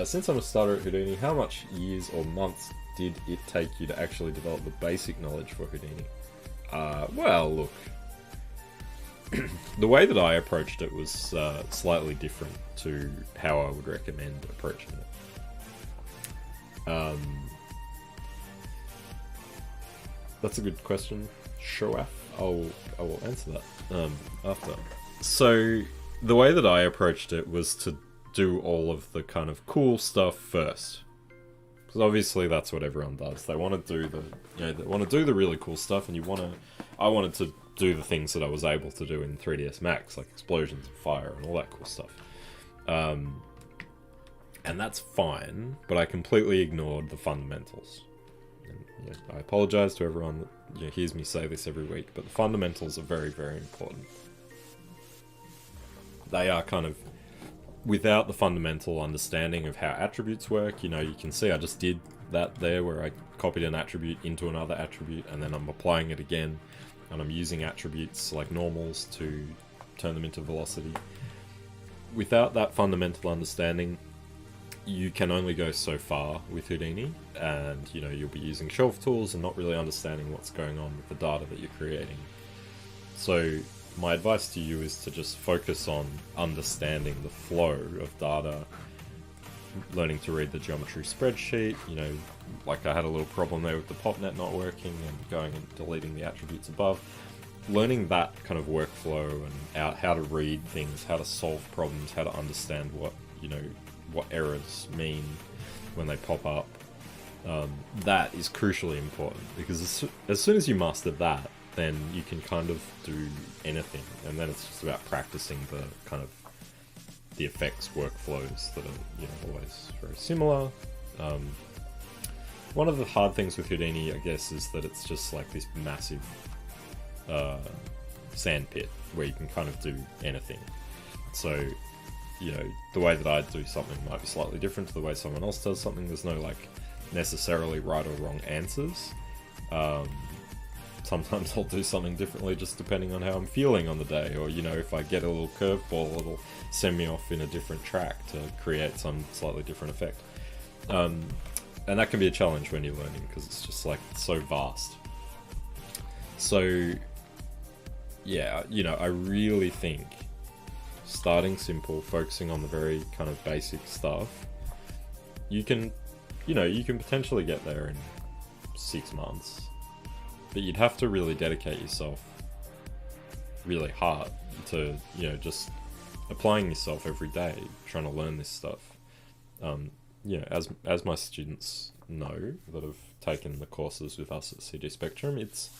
Since I'm a starter at Houdini, how much years or months did it take you to actually develop the basic knowledge for Houdini? Well, look, the way that I approached it was slightly different to how I would recommend approaching it. That's a good question, Shoaf. I will answer that after. So the way that I approached it was to do all of the kind of cool stuff first, because obviously that's what everyone does. They want to do the really cool stuff, and I wanted to do the things that I was able to do in 3ds Max, like explosions and fire and all that cool stuff. And that's fine, but I completely ignored the fundamentals. And, I apologize to everyone that hears me say this every week, but the fundamentals are very, very important. They are kind of, without the fundamental understanding of how attributes work, you can see I just did that there, where I copied an attribute into another attribute, and then I'm applying it again, and I'm using attributes like normals to turn them into velocity. Without that fundamental understanding, you can only go so far with Houdini, and you'll be using shelf tools and not really understanding what's going on with the data that you're creating. So my advice to you is to just focus on understanding the flow of data, learning to read the geometry spreadsheet. Like I had a little problem there with the popnet not working, and going and deleting the attributes above. Learning that kind of workflow and how to read things, how to solve problems, how to understand what errors mean when they pop up. That is crucially important, because as soon as you master that, then you can kind of do anything, and then it's just about practicing the kind of the effects workflows that are always very similar. One of the hard things with Houdini, I guess, is that it's just like this massive sand pit where you can kind of do anything. So, you know, the way that I do something might be slightly different to the way someone else does something. There's no like necessarily right or wrong answers. Sometimes I'll do something differently just depending on how I'm feeling on the day, or, you know, if I get a little curveball, it'll send me off in a different track to create some slightly different effect. And that can be a challenge when you're learning, because it's just like so vast. So yeah, you know, I really think starting simple, focusing on the very kind of basic stuff, you can potentially get there in 6 months. But you'd have to really dedicate yourself really hard to, you know, just applying yourself every day, trying to learn this stuff. You know, as my students know that have taken the courses with us at CG Spectrum, it's,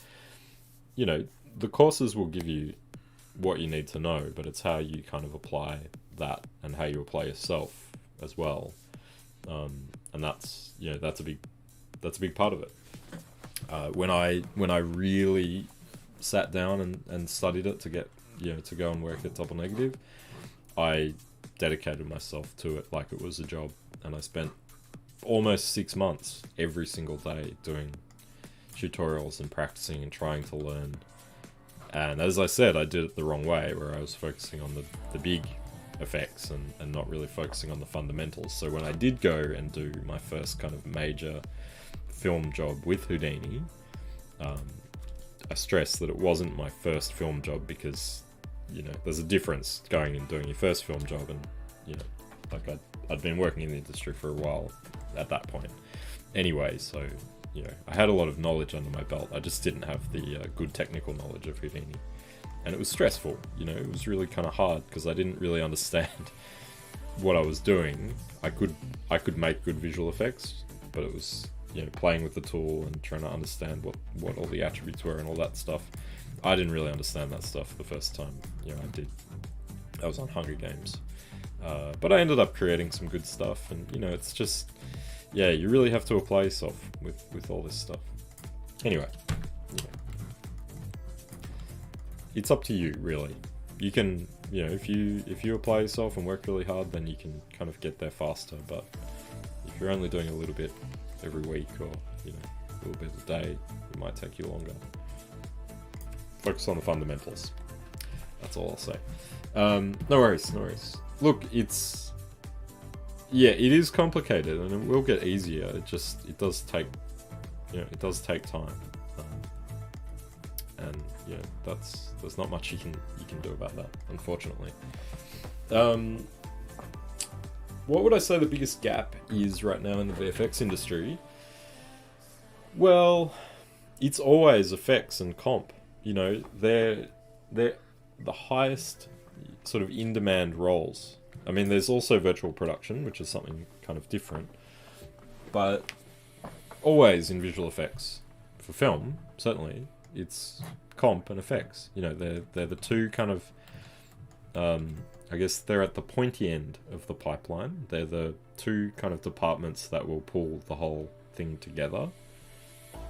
you know, the courses will give you what you need to know, but it's how you kind of apply that and how you apply yourself as well. And that's, you know, that's a big part of it. When I really sat down and studied it to get, you know, to go and work at Double Negative, I dedicated myself to it like it was a job, and I spent almost 6 months every single day doing tutorials and practicing and trying to learn. And as I said, I did it the wrong way, where I was focusing on the big effects and not really focusing on the fundamentals. So when I did go and do my first kind of major film job with Houdini, I stress that it wasn't my first film job, because, you know, there's a difference going and doing your first film job, and, you know, like I'd been working in the industry for a while at that point anyway, so, you know, I had a lot of knowledge under my belt. I just didn't have the good technical knowledge of Houdini, and it was stressful. You know, it was really kind of hard because I didn't really understand what I was doing. I could make good visual effects, but it was, you know, playing with the tool and trying to understand what all the attributes were and all that stuff. I didn't really understand that stuff the first time, you know, I was on Hunger Games. But I ended up creating some good stuff, and, you know, it's just, yeah, you really have to apply yourself with all this stuff. Anyway, you know, it's up to you, really. You can, you know, if you apply yourself and work really hard, then you can kind of get there faster. But if you're only doing a little bit every week, or, you know, a little bit a day, it might take you longer. Focus on the fundamentals. That's all I'll say. No worries. Look, it is complicated, and it will get easier. It does take time. And yeah, there's not much you can do about that, unfortunately. What would I say the biggest gap is right now in the VFX industry? Well, it's always effects and comp. You know, they're the highest sort of in-demand roles. I mean, there's also virtual production, which is something kind of different, but always in visual effects. For film, certainly, it's comp and effects. You know, they're the two kind of, I guess they're at the pointy end of the pipeline. They're the two kind of departments that will pull the whole thing together.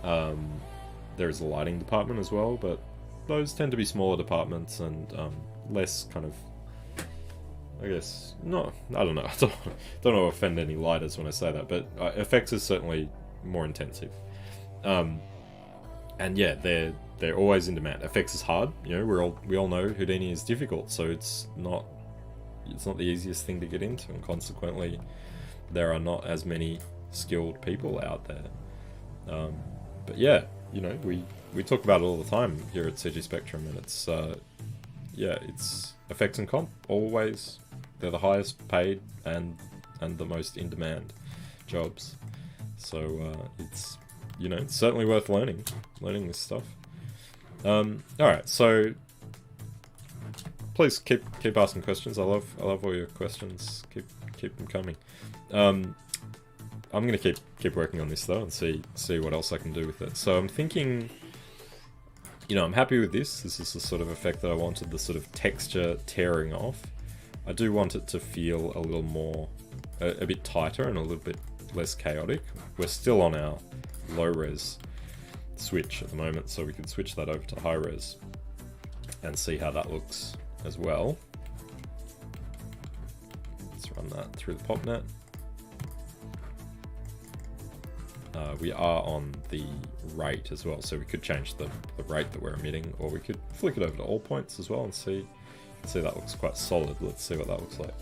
There is a lighting department as well, but those tend to be smaller departments and less kind of, I guess, no, I don't know. I don't want to offend any lighters when I say that, but effects is certainly more intensive. And yeah, they're always in demand. Effects is hard. You know, we all know Houdini is difficult, so it's not the easiest thing to get into, and consequently, there are not as many skilled people out there. But yeah, you know, we talk about it all the time here at CG Spectrum, and it's it's effects and comp, always. They're the highest paid and the most in demand jobs. So it's, you know, it's certainly worth learning this stuff. Alright, so please keep asking questions. I love all your questions. Keep them coming. I'm gonna keep working on this though, and see what else I can do with it. So I'm thinking, you know, I'm happy with this. This is the sort of effect that I wanted, the sort of texture tearing off. I do want it to feel a little more, a bit tighter and a little bit less chaotic. We're still on our low res switch at the moment, so we can switch that over to high res. and see how that looks as well. Let's run that through the PopNet. We are on the rate as well, so we could change the rate that we're emitting, or we could flick it over to all points as well and see that looks quite solid. Let's see what that looks like.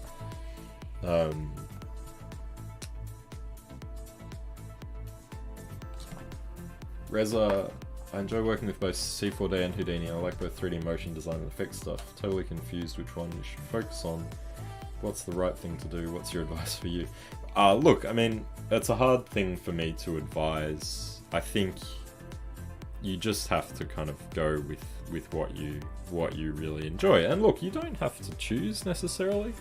Reza, I enjoy working with both C4D and Houdini. I like both 3D motion design and effects stuff. Totally confused which one you should focus on. What's the right thing to do? What's your advice for you? Look, I mean, it's a hard thing for me to advise. I think you just have to kind of go with what you really enjoy. And look, you don't have to choose necessarily.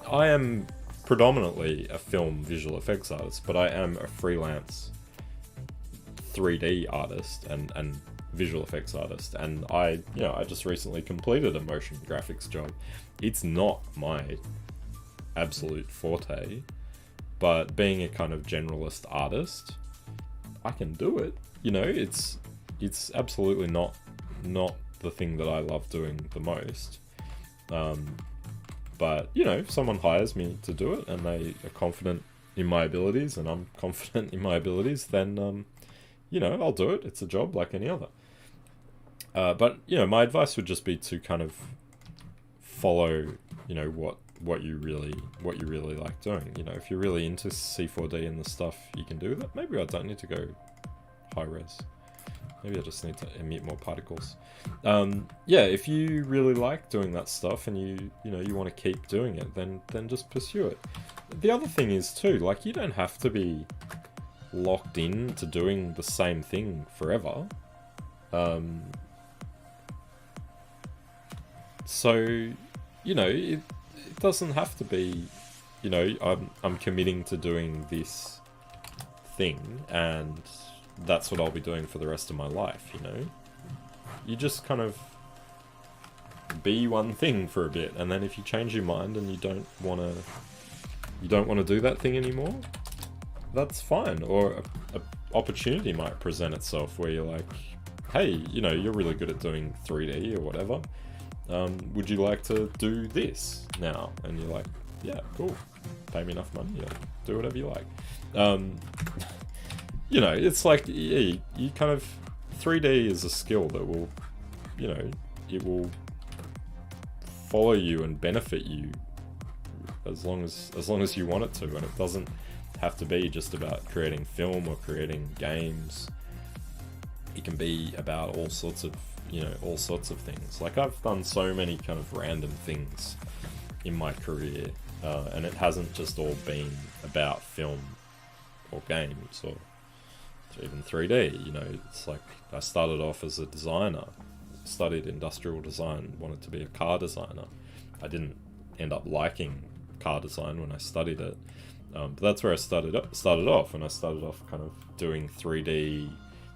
I am predominantly a film visual effects artist, but I am a freelance 3D artist and visual effects artist, and I just recently completed a motion graphics job. It's not my absolute forte, but being a kind of generalist artist, I can do it. You know, it's absolutely not the thing that I love doing the most. But you know, if someone hires me to do it and they are confident in my abilities and I'm confident in my abilities, then you know, I'll do it. It's a job like any other. But you know, my advice would just be to kind of follow, you know, what you really like doing. You know, if you're really into C4D and the stuff you can do with it, maybe I don't need to go high res. Maybe I just need to emit more particles. Yeah, if you really like doing that stuff and you want to keep doing it, then just pursue it. The other thing is too, like, you don't have to be locked in to doing the same thing forever. So, you know, it doesn't have to be, you know, I'm committing to doing this thing and that's what I'll be doing for the rest of my life, you know? You just kind of be one thing for a bit, and then if you change your mind and you don't want to do that thing anymore, that's fine. Or a opportunity might present itself where you're like, hey, you know, you're really good at doing 3D or whatever. Would you like to do this now? And you're like, yeah, cool. Pay me enough money. Yeah, do whatever you like. You know, it's like, yeah, you kind of, 3D is a skill that will, you know, it will follow you and benefit you as long as you want it to, and it doesn't have to be just about creating film or creating games. It can be about all sorts of things. Like, I've done so many kind of random things in my career, and it hasn't just all been about film or games or even 3D. You know, it's like I started off as a designer, studied industrial design, wanted to be a car designer. I didn't end up liking car design when I studied it, but that's where I started off, and I started off kind of doing 3D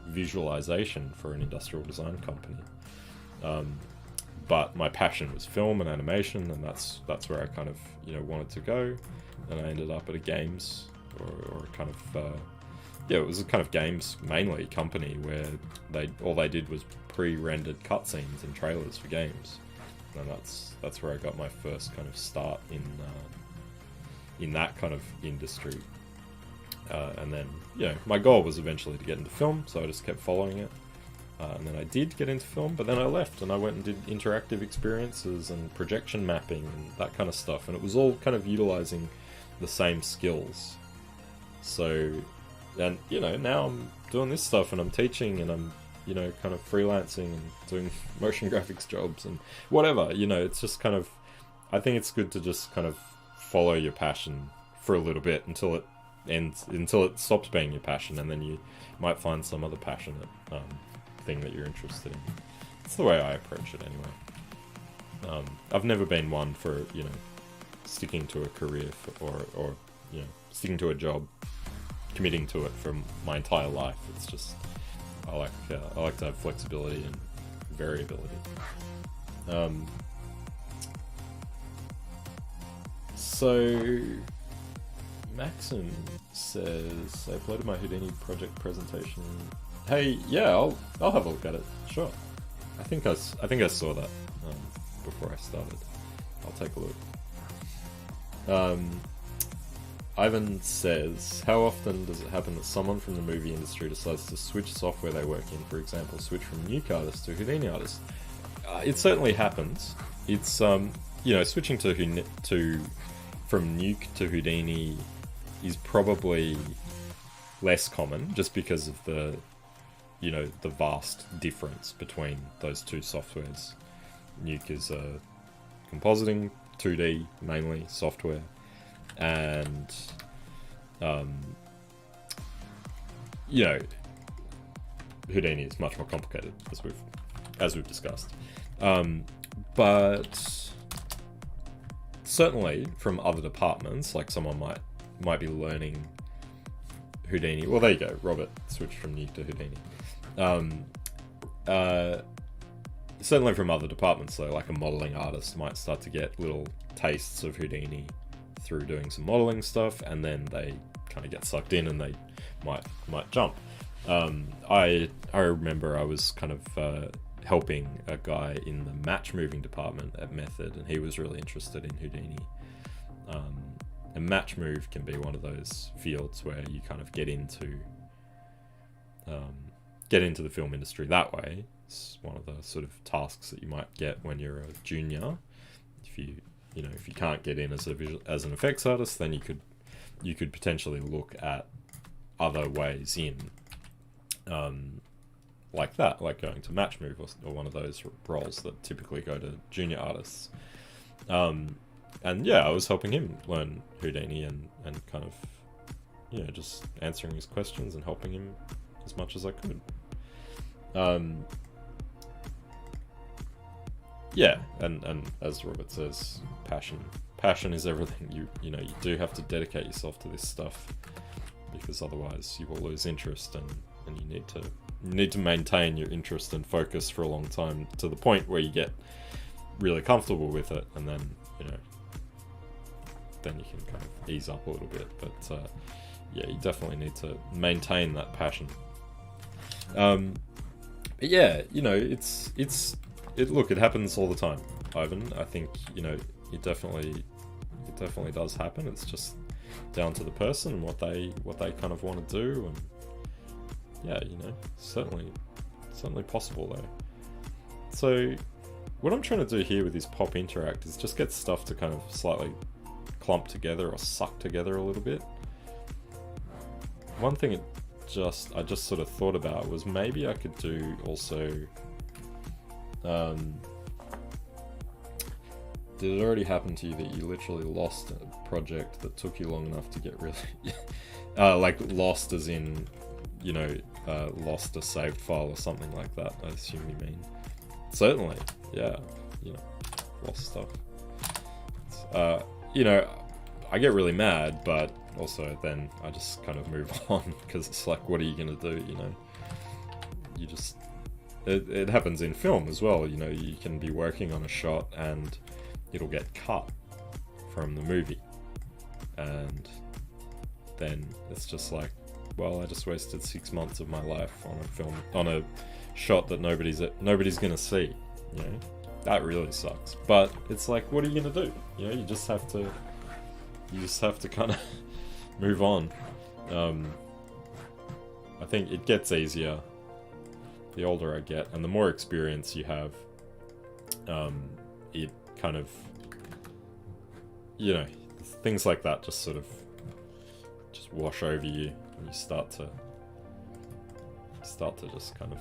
visualization for an industrial design company. But my passion was film and animation, and that's where I kind of, you know, wanted to go, and I ended up at a games or kind of it was a kind of games mainly company where all they did was pre-rendered cutscenes and trailers for games, and that's where I got my first kind of start in that kind of industry. And then, you know, my goal was eventually to get into film, so I just kept following it. And then I did get into film, but then I left and I went and did interactive experiences and projection mapping and that kind of stuff, and it was all kind of utilizing the same skills. So, and you know, now I'm doing this stuff and I'm teaching and I'm, you know, kind of freelancing and doing motion graphics jobs and whatever. You know, it's just kind of, I think it's good to just kind of follow your passion for a little bit until it stops being your passion, and then you might find some other passionate thing that you're interested in. That's the way I approach it anyway. I've never been one for, you know, sticking to a career or you know, sticking to a job, committing to it for my entire life. It's just, I like to have flexibility and variability. So Maxim says, I uploaded my Houdini project presentation. Hey, yeah, I'll have a look at it. Sure. I think I saw that. before I started. I'll take a look. Ivan says, how often does it happen that someone from the movie industry decides to switch software they work in, for example, switch from Nuke artist to Houdini artist? It certainly happens. It's, switching from Nuke to Houdini is probably less common, just because of the vast difference between those two softwares. Nuke is a compositing 2D mainly software, and Houdini is much more complicated, as we've discussed. But certainly from other departments, like someone might be learning Houdini. Well, there you go. Robert switched from Nuke to Houdini. Certainly from other departments, though, like a modeling artist might start to get little tastes of Houdini through doing some modeling stuff, and then they kind of get sucked in and they might jump. I remember I was kind of helping a guy in the match moving department at Method, and he was really interested in Houdini. And match move can be one of those fields where you kind of get into the film industry that way. It's one of the sort of tasks that you might get when you're a junior. If you can't get in as an effects artist, then you could potentially look at other ways in, like that, like going to match move or one of those roles that typically go to junior artists. And yeah, I was helping him learn Houdini and kind of, just answering his questions and helping him as much as I could. Yeah, and as Robert says, passion is everything. You do have to dedicate yourself to this stuff, because otherwise you will lose interest, and you need to maintain your interest and focus for a long time, to the point where you get really comfortable with it, and then then you can kind of ease up a little bit. But yeah, you definitely need to maintain that passion. But yeah, look, it happens all the time, Ivan. I think it definitely does happen. It's just down to the person and what they kind of want to do, and yeah, certainly possible though. So what I'm trying to do here with this pop interact is just get stuff to kind of slightly clump together or suck together a little bit. One thing I just sort of thought about was maybe I could do also, did it already happen to you that you literally lost a project that took you long enough to get really like lost as in lost a saved file or something like that, I assume you mean? Certainly, yeah, lost stuff. I get really mad, but also then I just kind of move on, because it's like, what are you gonna do? You just, it happens in film as well. You can be working on a shot and it'll get cut from the movie, and then it's just like, well, I just wasted 6 months of my life on a shot that nobody's gonna see. That really sucks. But it's like, what are you gonna do? You just have to kind of move on. I think it gets easier the older I get, and the more experience you have. It kind of, things like that just sort of just wash over you, and you start to just kind of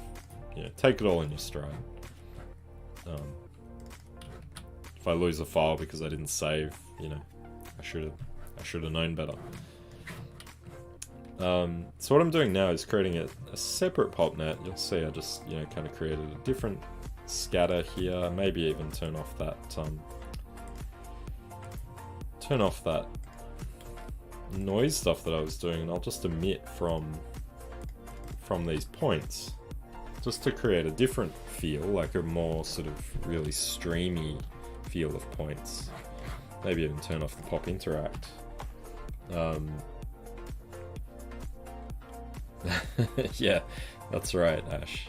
take it all in your stride. If I lose a file because I didn't save, I should have known better. So what I'm doing now is creating a separate pop net. You'll see I just kind of created a different scatter here. Maybe even turn off that noise stuff that I was doing, and I'll just emit from these points, just to create a different feel, like a more sort of really streamy feel of points. Maybe even turn off the pop interact. Yeah, that's right, Ash.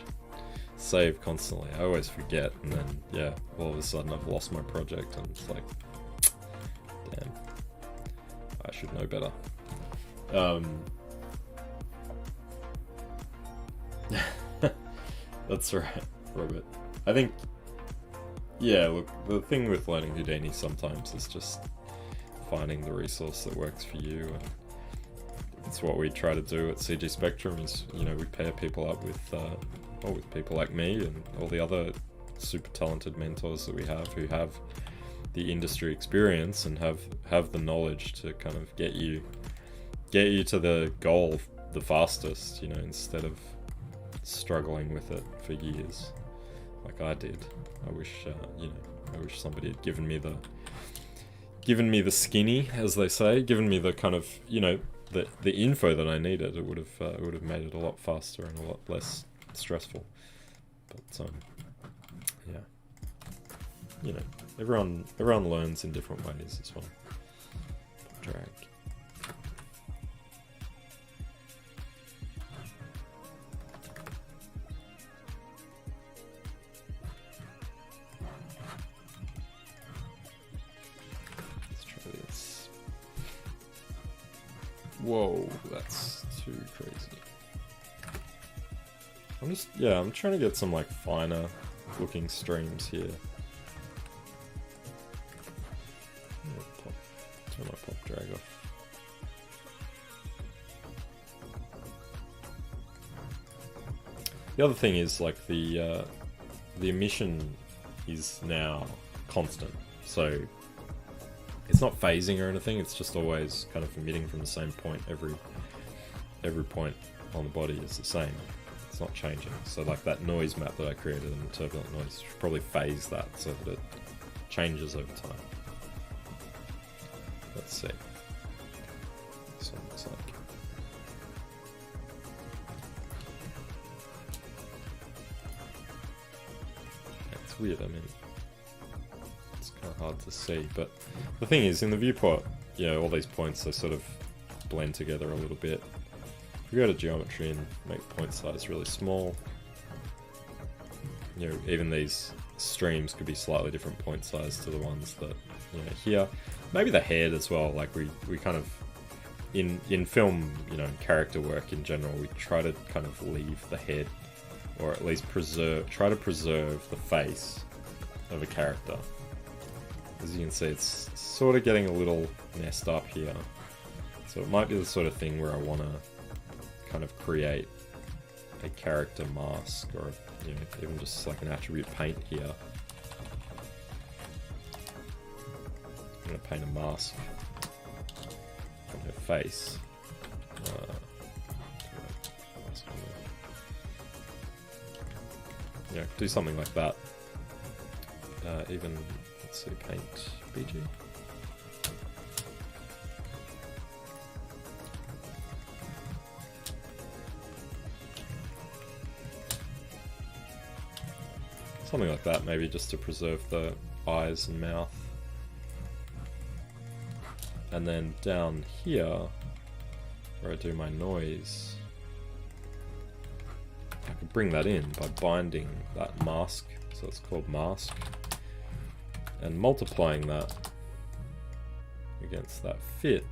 save constantly. I always forget, and then, yeah, all of a sudden I've lost my project, and it's like, damn, I should know better. That's right, Robert. I think, yeah, look, the thing with learning Houdini sometimes is just finding the resource that works for you, and it's what we try to do at CG Spectrum is, you know, we pair people up with people like me and all the other super talented mentors that we have who have the industry experience and have the knowledge to kind of get you to the goal the fastest, you know, instead of struggling with it for years like I did. I wish you know, I wish somebody had given me the skinny, as they say, given me the kind of, you know, the info that I needed. It would have made it a lot faster and a lot less stressful. But yeah, you know, everyone learns in different ways as well. Drag. Let's try this. Whoa, that's too crazy. I'm trying to get some like finer looking streams here. Turn my pop drag off. The other thing is like the emission is now constant, so it's not phasing or anything. It's just always kind of emitting from the same point. Every point on the body is the same. It's not changing. So like that noise map that I created in the turbulent noise, should probably phase that so that it changes over time. Let's see. This one looks like. It's weird, I mean, it's kind of hard to see, but the thing is, in the viewport, you know, all these points, they sort of blend together a little bit. If we go to geometry and make point size really small, you know, even these streams could be slightly different point size to the ones that, you know, here. Maybe the head as well, like we kind of, in film, you know, character work in general, we try to kind of leave the head, or at least try to preserve the face of a character. As you can see, it's sort of getting a little messed up here. So it might be the sort of thing where I want to kind of create a character mask, or, you know, even just like an attribute paint here. I'm going to paint a mask on her face. Yeah, do something like that. Even, let's see, paint BG. Something like that, maybe just to preserve the eyes and mouth. And then down here, where I do my noise, I can bring that in by binding that mask, so it's called mask, and multiplying that against that fit.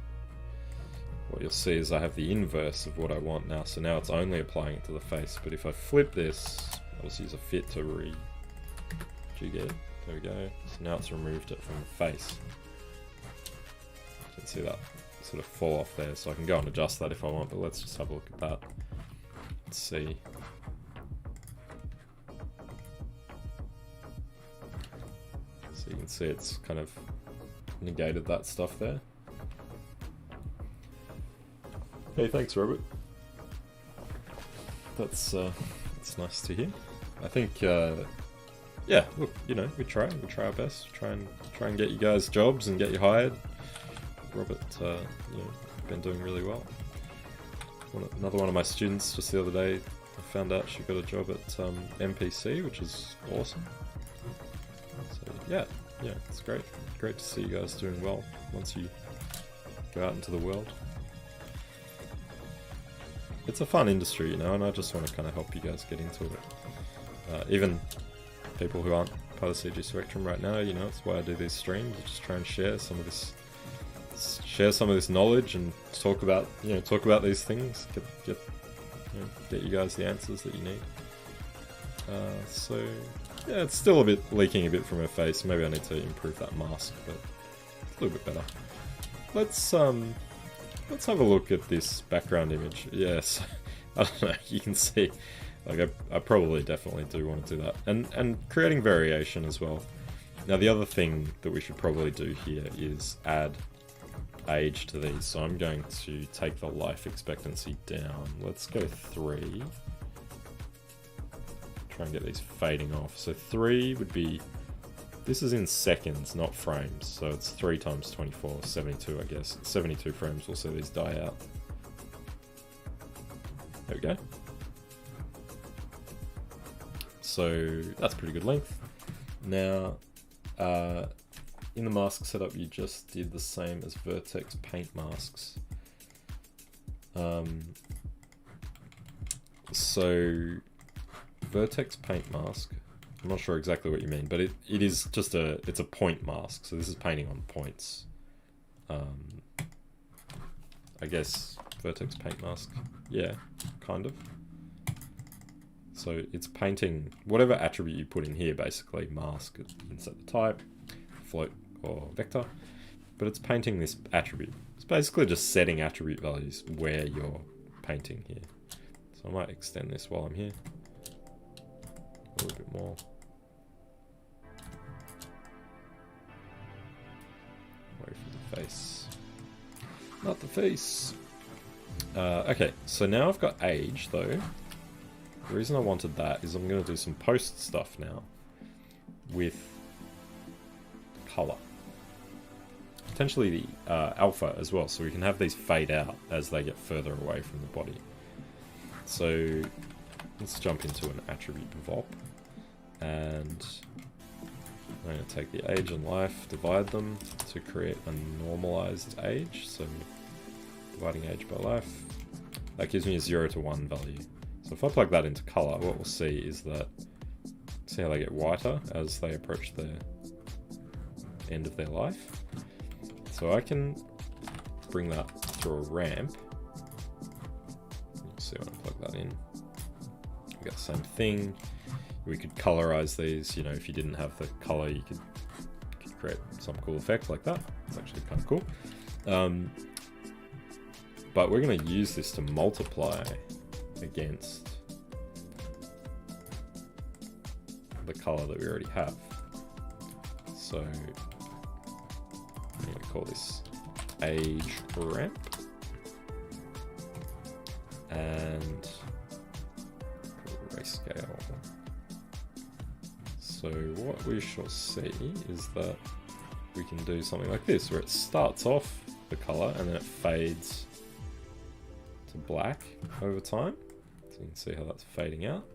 What you'll see is I have the inverse of what I want now, so now it's only applying it to the face, but if I flip this, I'll just use a fit to rejig it. There we go. So now it's removed it from the face. You can see that sort of fall off there, so I can go and adjust that if I want, but let's just have a look at that. Let's see. So you can see it's kind of negated that stuff there. Hey, thanks, Robert. That's nice to hear. I think, yeah, look, you know, we try our best, try and get you guys jobs and get you hired. Robert, you know, been doing really well. Another one of my students just the other day, I found out she got a job at MPC, which is awesome. So yeah, it's great to see you guys doing well once you go out into the world. It's a fun industry, you know, and I just want to kind of help you guys get into it. Even people who aren't part of CG Spectrum right now, you know, it's why I do these streams. I just try and share some of this knowledge and talk about these things. Get you guys the answers that you need. So yeah, it's still leaking a bit from her face. Maybe I need to improve that mask, but it's a little bit better. Let's have a look at this background image. Yes, I don't know. You can see, like, I probably definitely do want to do that, and creating variation as well. Now, the other thing that we should probably do here is add age to these. So I'm going to take the life expectancy down. Let's go 3. Try and get these fading off. So 3 would be, this is in seconds, not frames. So it's 3 times 24, 72, I guess. 72 frames, we'll see these die out. There we go. So that's pretty good length. Now, in the mask setup, you just did the same as Vertex paint masks. So Vertex paint mask, I'm not sure exactly what you mean, but it is just it's a point mask. So this is painting on points. I guess Vertex paint mask, yeah, kind of. So it's painting whatever attribute you put in here, basically. Mask, you can set the type, float or vector, but it's painting this attribute. It's basically just setting attribute values where you're painting here. So I might extend this while I'm here a little bit more. Away from the face. Not the face. Okay, so now I've got age though. The reason I wanted that is I'm going to do some post stuff now with color. Potentially the alpha as well, so we can have these fade out as they get further away from the body. So let's jump into an attribute VOP, and I'm going to take the age and life, divide them to create a normalized age. So dividing age by life, that gives me a 0 to 1 value. So if I plug that into color, what we'll see is that, see how they get whiter as they approach the end of their life. So I can bring that through a ramp. You'll see when I plug that in. We got the same thing. We could colorize these. You know, if you didn't have the color, you could create some cool effect like that. It's actually kind of cool. But we're going to use this to multiply against the color that we already have. So I'm going to call this age ramp, and grayscale. So what we shall see is that we can do something like this, where it starts off the color and then it fades to black over time. So you can see how that's fading out.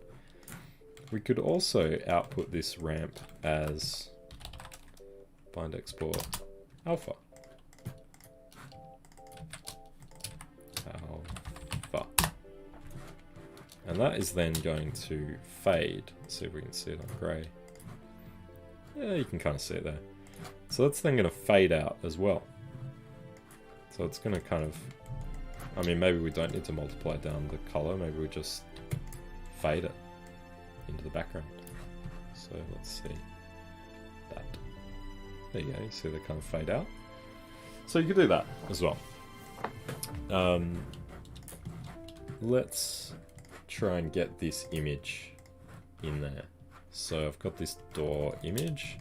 We could also output this ramp as bind export alpha. Alpha. And that is then going to fade. Let's see if we can see it on grey. Yeah, you can kind of see it there. So that's then going to fade out as well. So it's going to kind of, I mean, maybe we don't need to multiply down the color, maybe we just fade it into the background. So let's see that. There you go, you see they kind of fade out. So you could do that as well. Let's try and get this image in there. So I've got this door image.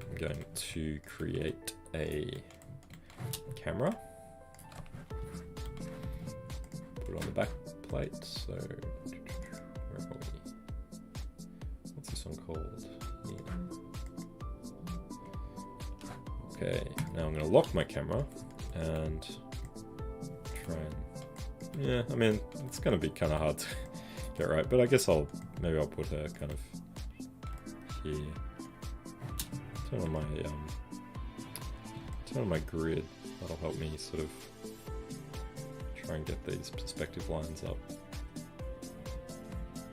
I'm going to create a camera. Put it on the back plate. So where are we? What's this one called? Yeah. Okay, now I'm going to lock my camera and try and, yeah, I mean, it's going to be kind of hard to get right, but I guess maybe I'll put her kind of here. Turn on my grid. That'll help me sort of try and get these perspective lines up.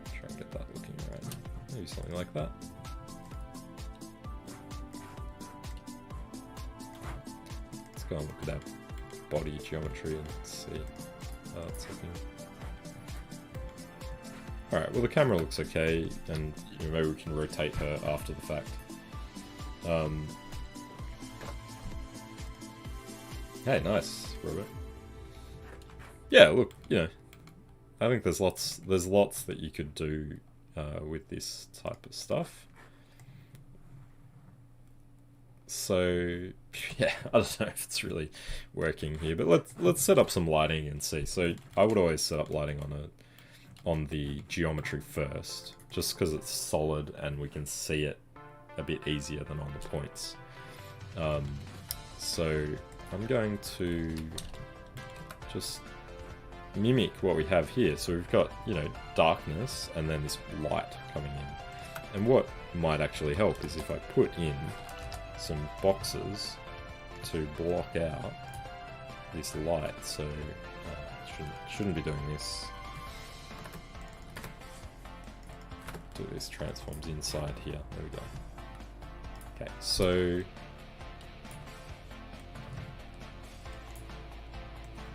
Try and get that looking right. Maybe something like that. Let's go and look at our body geometry and see how it's looking. Alright, well the camera looks okay, and you know, maybe we can rotate her after the fact. Hey, nice, Robert. Yeah, look, you know, I think there's lots that you could do with this type of stuff. So yeah, I don't know if it's really working here, but let's set up some lighting and see. So I would always set up lighting on the geometry first, just because it's solid and we can see it a bit easier than on the points. So I'm going to just mimic what we have here. So we've got, you know, darkness and then this light coming in. And what might actually help is if I put in some boxes to block out this light. So shouldn't be doing this. Do this transforms inside here. There we go. Okay, so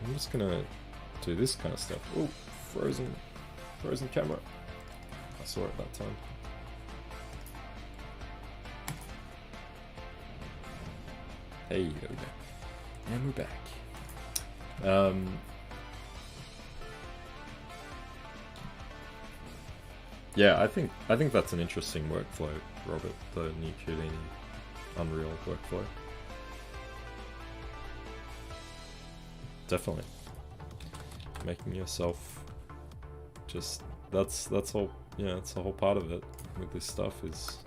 I'm just gonna do this kind of stuff. Oh, frozen camera. I saw it that time. Hey, there we go. And we're back. Yeah, I think that's an interesting workflow, Robert, the new Houdini Unreal workflow. Definitely. Making yourself just that's all, you know, that's the whole part of it with this stuff, is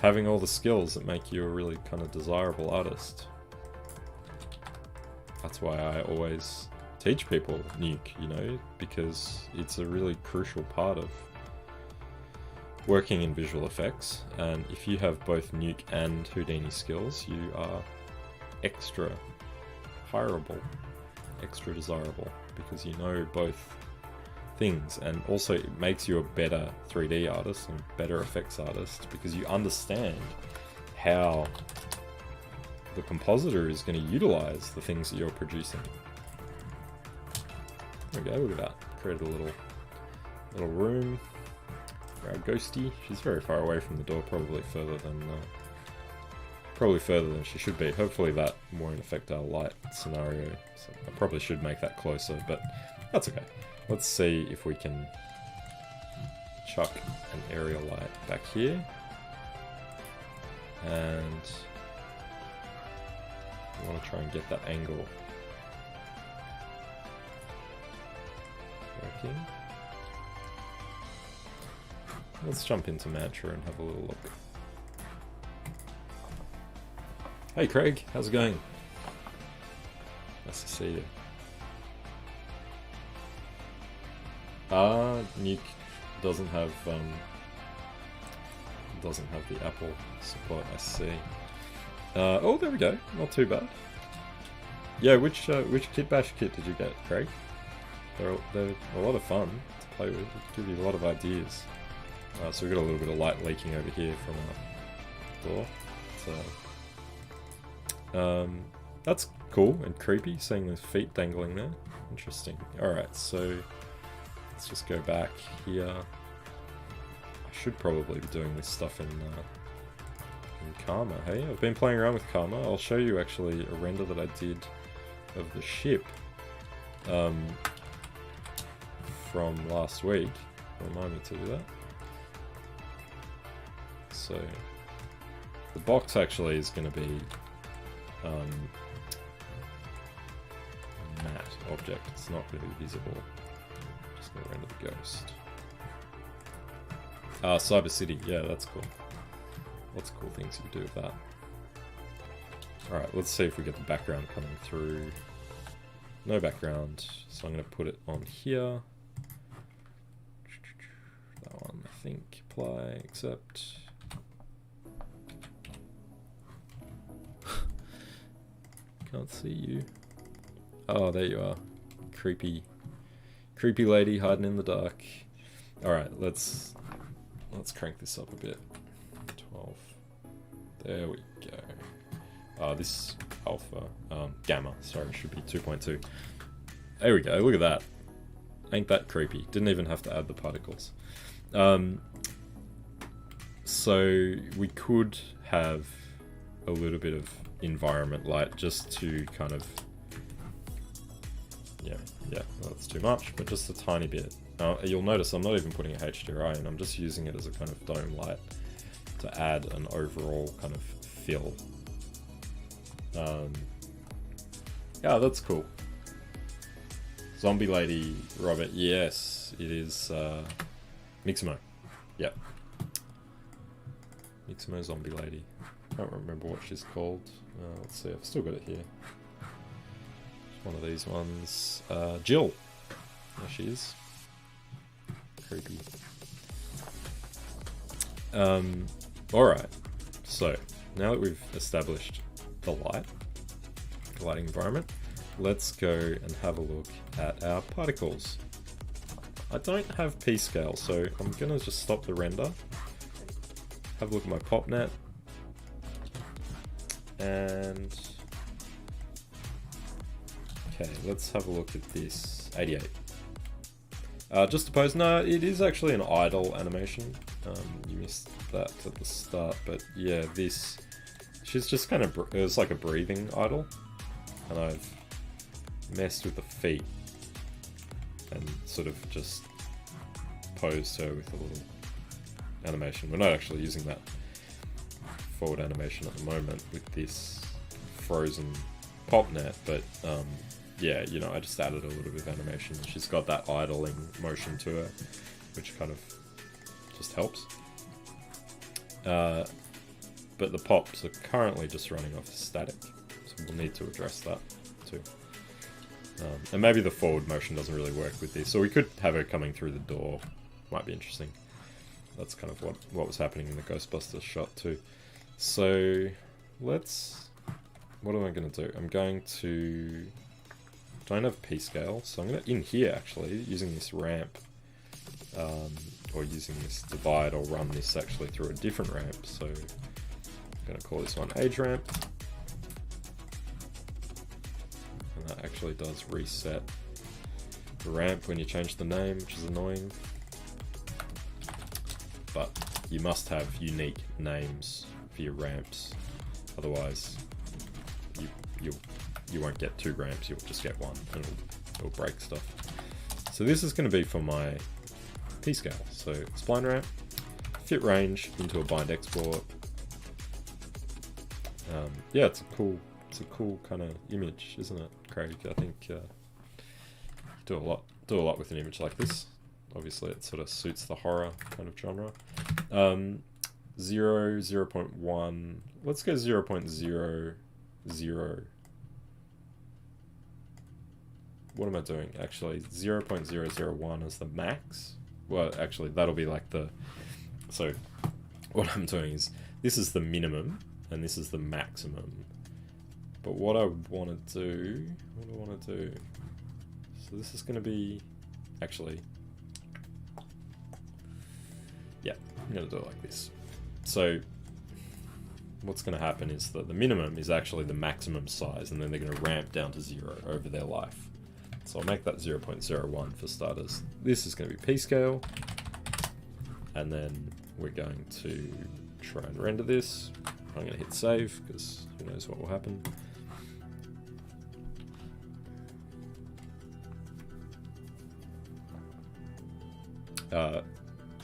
having all the skills that make you a really kind of desirable artist. That's why I always teach people Nuke, you know, because it's a really crucial part of working in visual effects, and if you have both Nuke and Houdini skills, you are extra hireable, extra desirable, because you know both things, and also it makes you a better 3D artist and better effects artist because you understand how the compositor is going to utilize the things that you're producing. There we go, look at that. Created a little room. Our ghosty. She's very far away from the door, probably further than she should be. Hopefully that won't affect our light scenario. So I probably should make that closer, but that's okay. Let's see if we can chuck an area light back here. And I want to try and get that angle working. Let's jump into Mantra and have a little look. Hey Craig, how's it going? Nice to see you. Nuke doesn't have the Apple support, I see. Oh, there we go. Not too bad. Yeah, which Kit Bash kit did you get, Craig? They're a lot of fun to play with. They give you a lot of ideas. So we've got a little bit of light leaking over here from our door. So, that's cool and creepy, seeing those feet dangling there. Interesting. Alright, so let's just go back here. I should probably be doing this stuff in Karma, hey? I've been playing around with Karma. I'll show you actually a render that I did of the ship from last week. Remind me to do that. So the box actually is going to be a matte object. It's not going to be visible. Just going to render the ghost. Cyber City. Yeah, that's cool. Lots of cool things you can do with that. Alright, let's see if we get the background coming through. No background, so I'm going to put it on here. That one, I think. Apply, accept. Can't see you. Oh, there you are. Creepy lady hiding in the dark. Alright, let's let's crank this up a bit. 12. There we go. This alpha, gamma, sorry, should be 2.2. There we go, look at that. Ain't that creepy. Didn't even have to add the particles. So we could have a little bit of environment light just to kind of, yeah, that's too much, but just a tiny bit. You'll notice I'm not even putting a HDRI in, I'm just using it as a kind of dome light to add an overall kind of fill. Yeah, that's cool. Zombie Lady, Robert, yes, it is Mixamo. Yep. Mixamo Zombie Lady. Can't remember what she's called. Let's see, I've still got it here. It's one of these ones. Jill. There she is. Creepy. Alright, so now that we've established the lighting environment, let's go and have a look at our particles. I don't have P-scale, so I'm gonna just stop the render, have a look at my pop net, and okay, let's have a look at this 88. Just to pose, no, it is actually an idle animation. You missed that at the start, but yeah, this, she's just kind of, it was like a breathing idle, and I've messed with the feet and sort of just posed her with a little animation. We're not actually using that forward animation at the moment with this frozen pop net, but yeah, you know, I just added a little bit of animation. She's got that idling motion to her, which kind of just helps. But the pops are currently just running off static, so we'll need to address that too. And maybe the forward motion doesn't really work with this, so we could have her coming through the door. Might be interesting. That's kind of what was happening in the Ghostbusters shot too. So let's, what am I going to do? I'm going to, don't have P-scale, so I'm going to, in here actually, using this ramp, or using this divide, I'll run this actually through a different ramp. So I'm going to call this one age ramp. And that actually does reset the ramp when you change the name, which is annoying. But you must have unique names for your ramps, otherwise you won't get 2 ramps, you'll just get 1 and it'll break stuff. So this is going to be for my P-scale. So spline ramp, fit range into a bind export. Yeah, it's a cool kind of image, isn't it, Craig? I think you do a lot with an image like this. Obviously, it sort of suits the horror kind of genre. 0.1. Let's go 0.00. What am I doing? Actually, 0.001 is the max. Well, actually, that'll be like the... So, what I'm doing is, this is the minimum, and this is the maximum. But what I want to do... So this is going to be... Actually... Yeah, I'm going to do it like this. So, what's going to happen is that the minimum is actually the maximum size, and then they're going to ramp down to 0 over their life. So I'll make that 0.01 for starters. This is going to be P-scale, and then we're going to try and render this. I'm going to hit save, because who knows what will happen.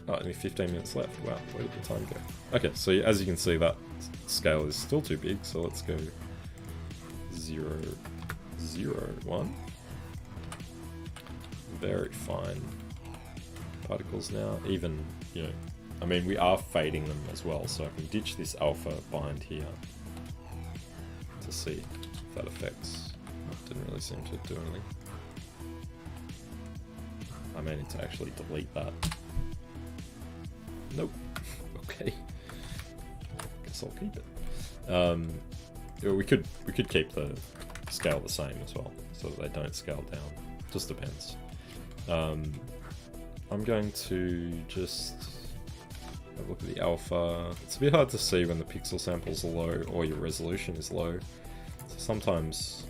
Only 15 minutes left. Wow, where did the time go? Okay, so as you can see, that scale is still too big, so let's go 0, 0, 1. Very fine particles now. Even, you know, I mean, we are fading them as well, so I can ditch this alpha bind here to see if that affects. Didn't really seem to do anything. I may need to actually delete that. Nope. Okay. Guess I'll keep it. We could keep the scale the same as well, so that they don't scale down. Just depends. I'm going to just Have a look at the alpha. It's a bit hard to see when the pixel samples are low or your resolution is low. So sometimes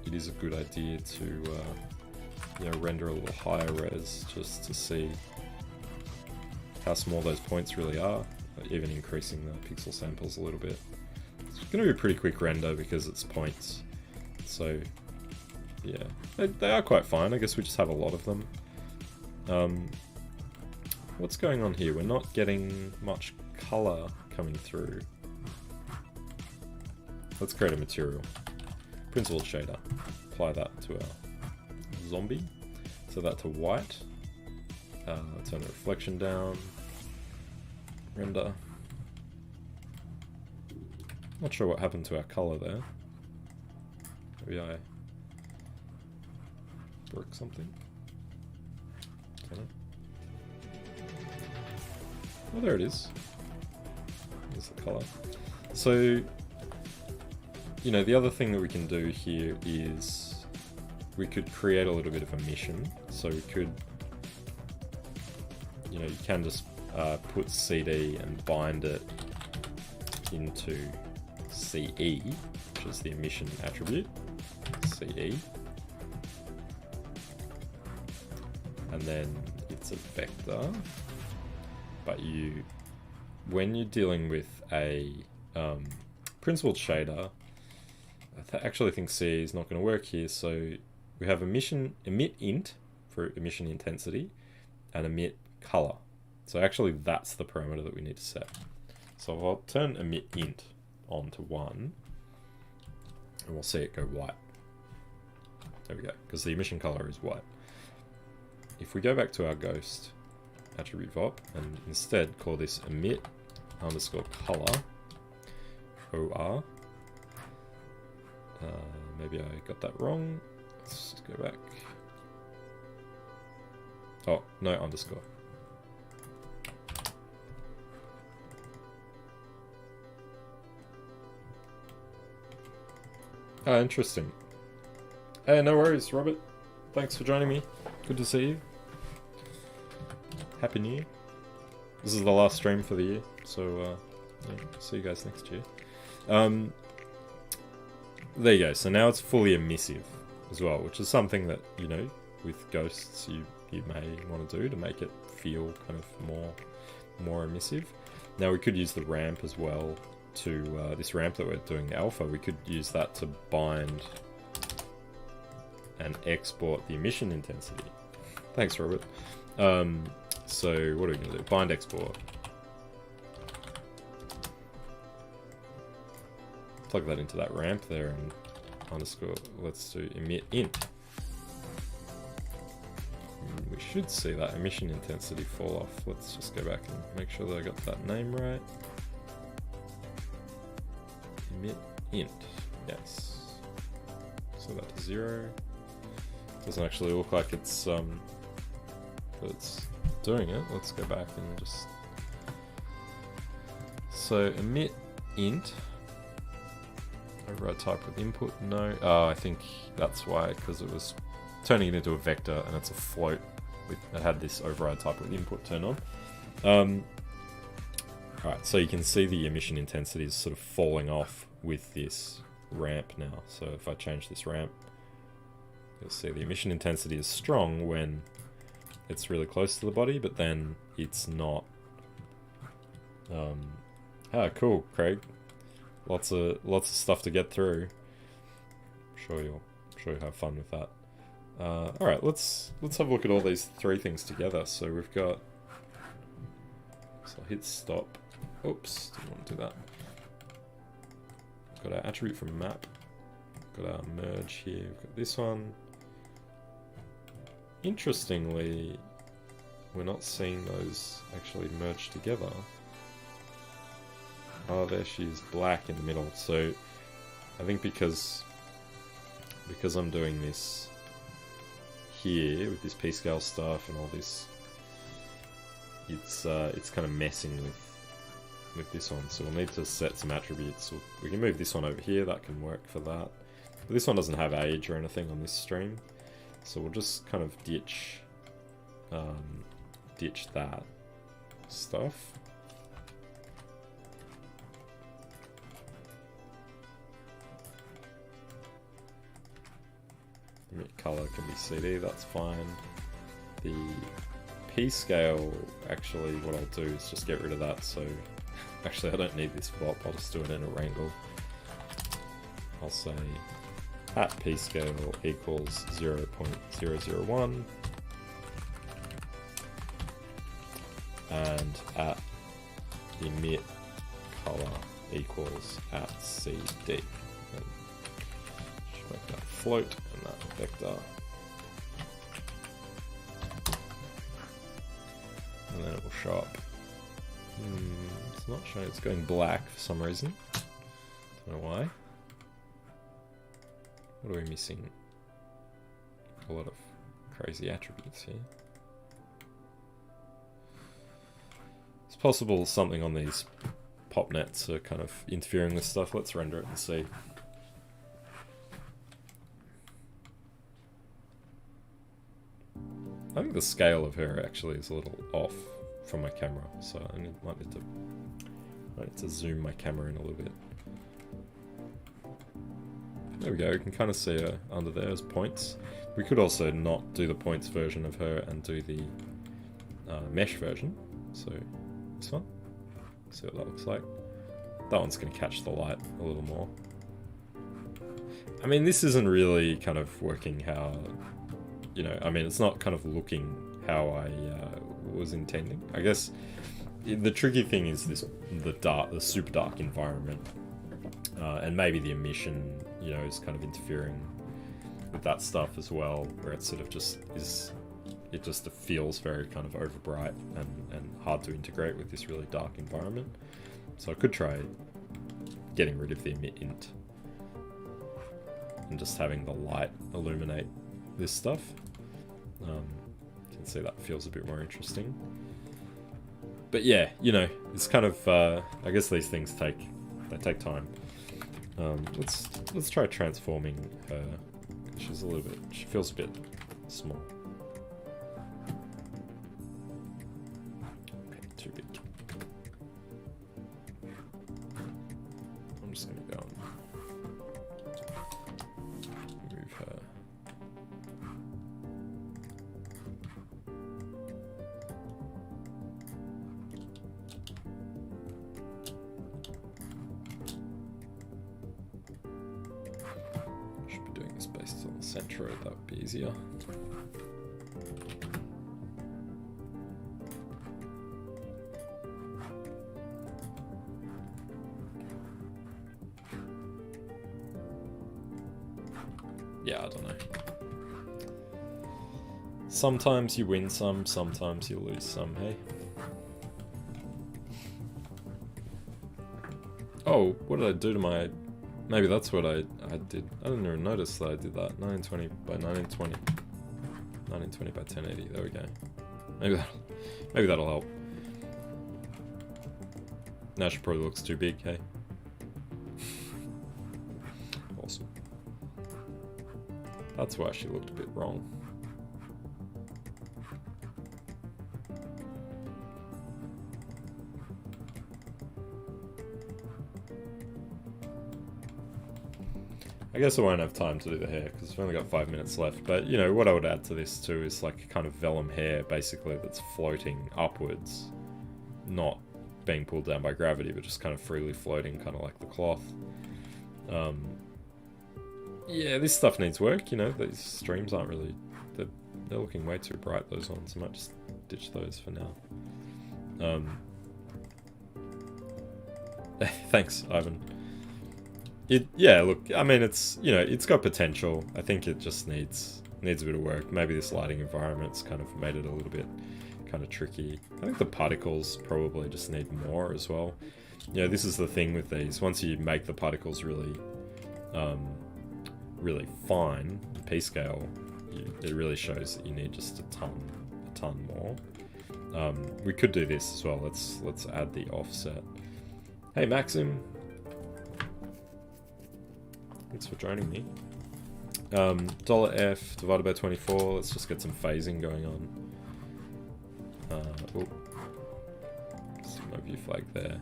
it is a good idea to you know, render a little higher res just to see how small those points really are, even increasing the pixel samples a little bit. It's going to be a pretty quick render because it's points. So yeah, they are quite fine. I guess we just have a lot of them. What's going on here? We're not getting much color coming through. Let's create a material. Principled shader. Apply that to our zombie. Set that to white. Turn the reflection down. Render. Not sure what happened to our color there. Maybe I broke something. Don't know. Oh, there it is. There's the color. So, you know, the other thing that we can do here is we could create a little bit of emission. So we could, you know, you can just put CD and bind it into CE, which is the emission attribute, CE. And then it's a vector. But when you're dealing with a principled shader, I actually think CE is not going to work here. So we have emit int for emission intensity and emit color. So actually that's the parameter that we need to set. So I'll turn emit int on to 1 and we'll see it go white. There we go, because the emission color is white. If we go back to our ghost attribute VOP and instead call this emit underscore color OR. Maybe I got that wrong. Let's just go back. Oh, no underscore. Ah, interesting. Hey, no worries, Robert. Thanks for joining me. Good to see you. Happy New Year. This is the last stream for the year, so yeah, see you guys next year. There you go. So now it's fully emissive as well, which is something that, you know, with ghosts you may want to do to make it feel kind of more emissive. Now we could use the ramp as well to this ramp that we're doing alpha. We could use that to bind and export the emission intensity. Thanks, Robert. So what are we going to do? Bind export. Plug that into that ramp there and underscore. Let's do emit int. And we should see that emission intensity fall off. Let's just go back and make sure that I got that name right. Emit int. Yes. So that to 0. Doesn't actually look like it's that it's doing it. Let's go back and just. So emit int. Override type with input. No. Oh, I think that's why, because it was turning it into a vector and it's a float. It had this override type with input turned on. Alright, so you can see the emission intensity is sort of falling off with this ramp now. So if I change this ramp, you'll see the emission intensity is strong when it's really close to the body, but then it's not. Cool, Craig. Lots of stuff to get through. I'm sure you'll have fun with that. Alright, let's have a look at all these three things together. So we've got. So I'll hit stop. Oops, didn't want to do that. Got our attribute from map. Got our merge here. We've got this one. Interestingly, we're not seeing those actually merge together. Oh, there she is, black in the middle. So I think because I'm doing this here with this P-scale stuff and all this, it's kind of messing with this one. So we'll need to set some attributes. So we can move this one over here. That can work for that. But this one doesn't have age or anything on this stream, so we'll just kind of ditch that stuff. color can be CD, that's fine. The P scale, actually what I'll do is just get rid of that, so actually I don't need this VOP, I'll just do it in a wrangle. I'll say at P scale equals 0.001 and at emit color equals at CD. And should make that float and that vector. And then it will show up. It's not showing, it's going black for some reason. Don't know why. What are we missing? A lot of crazy attributes here. It's possible something on these pop nets are kind of interfering with stuff. Let's render it and see. I think the scale of her actually is a little off from my camera, so I might need to zoom my camera in a little bit. There we go, you can kind of see her under there as points. We could also not do the points version of her and do the mesh version. So this one, see what that looks like. That one's going to catch the light a little more. I mean, this isn't really kind of working how, you know, I mean, it's not kind of looking how I was intending. I guess the tricky thing is the super dark environment, and maybe the emission, you know, is kind of interfering with that stuff as well, where it sort of just is, it just feels very kind of over bright and hard to integrate with this really dark environment. So I could try getting rid of the emit int and just having the light illuminate this stuff. You can see that feels a bit more interesting. But yeah, you know, it's kind of I guess these things take time. Let's try transforming her. She feels a bit small. Okay, too big. I'm just gonna go and move her. Should be doing this based on the center, that would be easier. Yeah, I don't know. Sometimes you win some, sometimes you lose some, hey? Oh, what did I do to my... Maybe that's what I did. I didn't even notice that I did that. 1920 by 1920. 1920 by 1080, there we go. Maybe that'll help. Now she probably looks too big, hey? Awesome. That's why she looked a bit wrong. I guess I won't have time to do the hair because I've only got 5 minutes left, but you know, what I would add to this too is like kind of vellum hair basically that's floating upwards, not being pulled down by gravity, but just kind of freely floating, kind of like the cloth. Yeah, this stuff needs work, you know, these streams aren't really, they're looking way too bright, those ones. I might just ditch those for now. Thanks, Ivan. Yeah, look, I mean, it's, you know, it's got potential. I think it just needs a bit of work. Maybe this lighting environment's kind of made it a little bit kind of tricky. I think the particles probably just need more as well. You know, this is the thing with these. Once you make the particles really, really fine, P-scale, it really shows that you need just a ton more. We could do this as well. Let's add the offset. Hey, Maxim. Thanks for joining me. $F divided by 24. Let's just get some phasing going on. Oh, just my view flag there.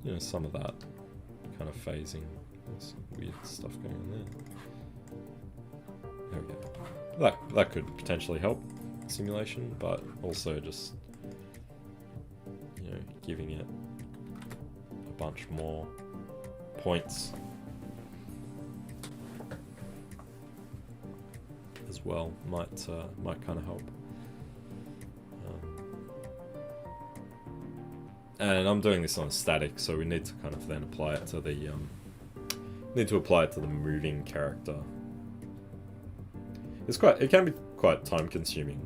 You know, some of that kind of phasing. There's some weird stuff going on there. There we go. that could potentially help simulation, but also just, you know, giving it a bunch more points as well might kind of help. And I'm doing this on static, so we need to kind of then apply it to the moving character. It can be quite time consuming,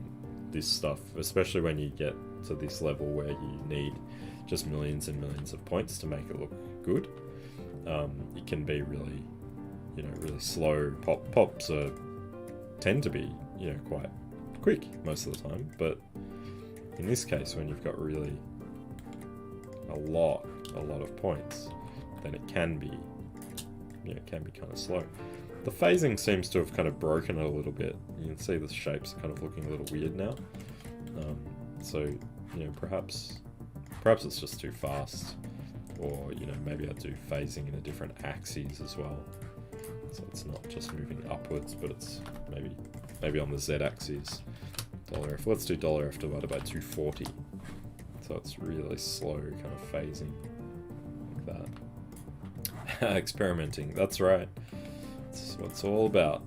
this stuff, especially when you get to this level where you need just millions and millions of points to make it look good. It can be really, you know, really slow. Pops tend to be, you know, quite quick most of the time, but in this case, when you've got really a lot of points, then it can be, you know, kind of slow. The phasing seems to have kind of broken it a little bit. You can see the shapes are kind of looking a little weird now. So, you know, perhaps it's just too fast, or, you know, maybe I do phasing in a different axes as well. So it's not just moving upwards, but it's maybe on the Z-axis. $F. Let's do $F divided by 240. So it's really slow kind of phasing like that. Experimenting, that's right. That's what it's all about.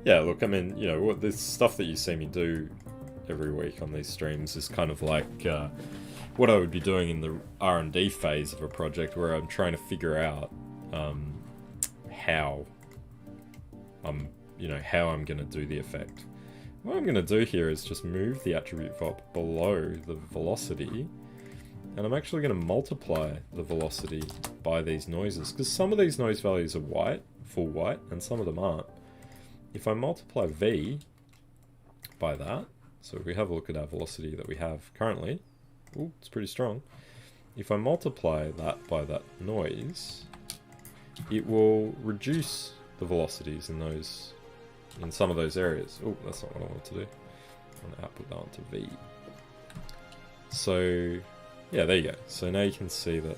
Yeah, look, I mean, you know, what this stuff that you see me do every week on these streams is kind of like what I would be doing in the R&D phase of a project, where I'm trying to figure out how I'm going to do the effect. What I'm going to do here is just move the attribute VOP below the velocity, and I'm actually going to multiply the velocity by these noises, because some of these noise values are white, full white, and some of them aren't. If I multiply V by that, so if we have a look at our velocity that we have currently, ooh, it's pretty strong. If I multiply that by that noise, it will reduce the velocities in some of those areas. Oh, that's not what I wanted to do. I want to output that onto V. So, yeah, there you go. So now you can see that,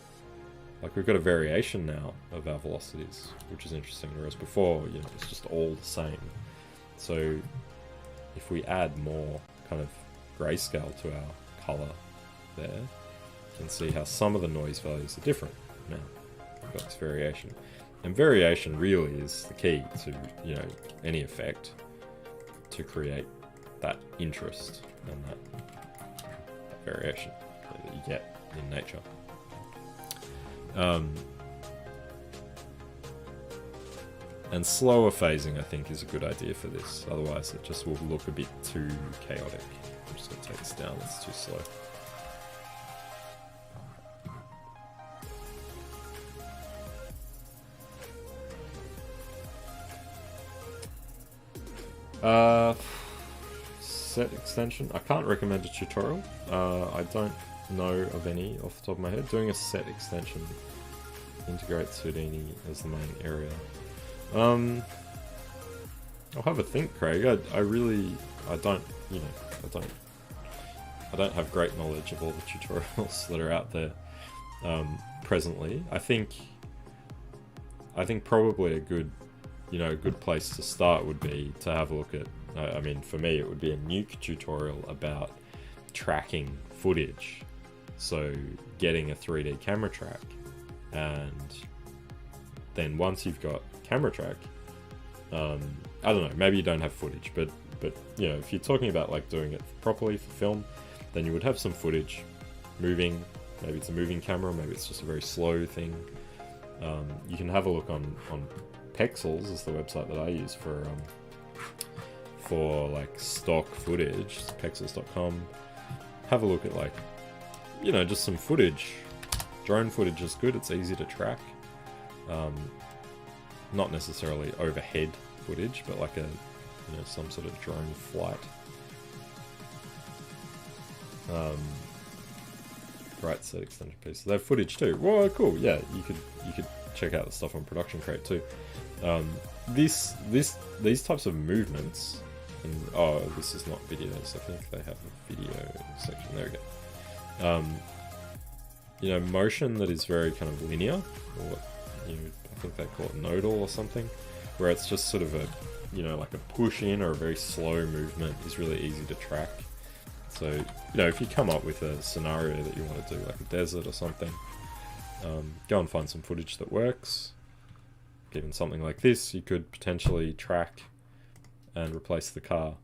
like, we've got a variation now of our velocities, which is interesting, whereas before, you know, it's just all the same. So if we add more kind of grayscale to our color there, you can see how some of the noise values are different now. We've got this variation. And variation really is the key to, you know, any effect, to create that interest and that variation that you get in nature. And slower phasing, I think, is a good idea for this. Otherwise, it just will look a bit too chaotic. I'm just going to take this down, it's too slow. Set extension. I can't recommend a tutorial. I don't know of any off the top of my head. Doing a set extension integrates Houdini as the main area. I'll have a think, Craig. I don't have great knowledge of all the tutorials that are out there presently. I think probably a good place to start would be to have a look at, I mean, for me, it would be a nuke tutorial about tracking footage. So getting a 3D camera track, and then once you've got camera track, I don't know, maybe you don't have footage, but you know, if you're talking about like doing it properly for film, then you would have some footage moving. Maybe it's a moving camera, maybe it's just a very slow thing. You can have a look on Pexels, is the website that I use for like stock footage, pexels.com. Have a look at, like, you know, just some footage. Drone footage is good, it's easy to track. Not necessarily overhead footage, but like some sort of drone flight. Right, set extension piece. They have footage too. Well, cool. Yeah, you could check out the stuff on Production Crate too. These types of movements. This is not videos. I think they have a video section. There we go. You know, motion that is very kind of linear, or I think they call it nodal or something. where it's just sort of a, you know, like a push in or a very slow movement is really easy to track. So, you know, if you come up with a scenario that you want to do, like a desert or something, go and find some footage that works. Given something like this, you could potentially track and replace the car,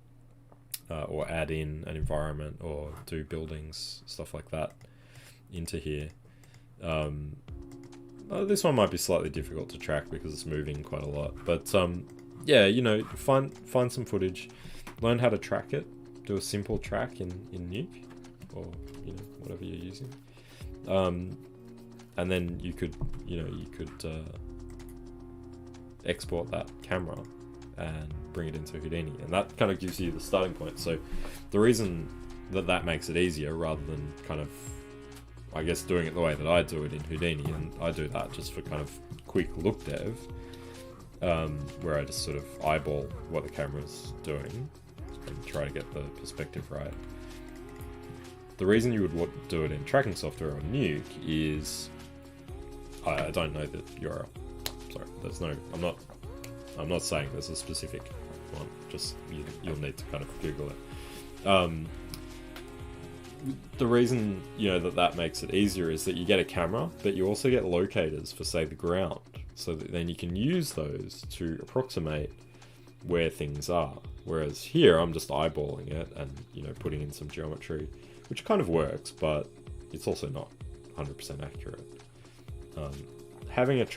or add in an environment, or do buildings, stuff like that, into here. This one might be slightly difficult to track because it's moving quite a lot, but yeah, you know, find some footage, learn how to track it, do a simple track in Nuke, or, you know, whatever you're using, and then you could export that camera and bring it into Houdini, and that kind of gives you the starting point. So the reason that makes it easier, rather than kind of, I guess, doing it the way that I do it in Houdini, and I do that just for kind of quick look dev, where I just sort of eyeball what the camera's doing and try to get the perspective right. The reason you would do it in tracking software or Nuke is, I don't know the URL. Sorry, there's no. I'm not saying there's a specific one. Just you'll need to kind of Google it. The reason, you know, that makes it easier is that you get a camera, but you also get locators for, say, the ground, so that then you can use those to approximate where things are. Whereas here, I'm just eyeballing it and, you know, putting in some geometry, which kind of works, but it's also not 100% accurate. Having a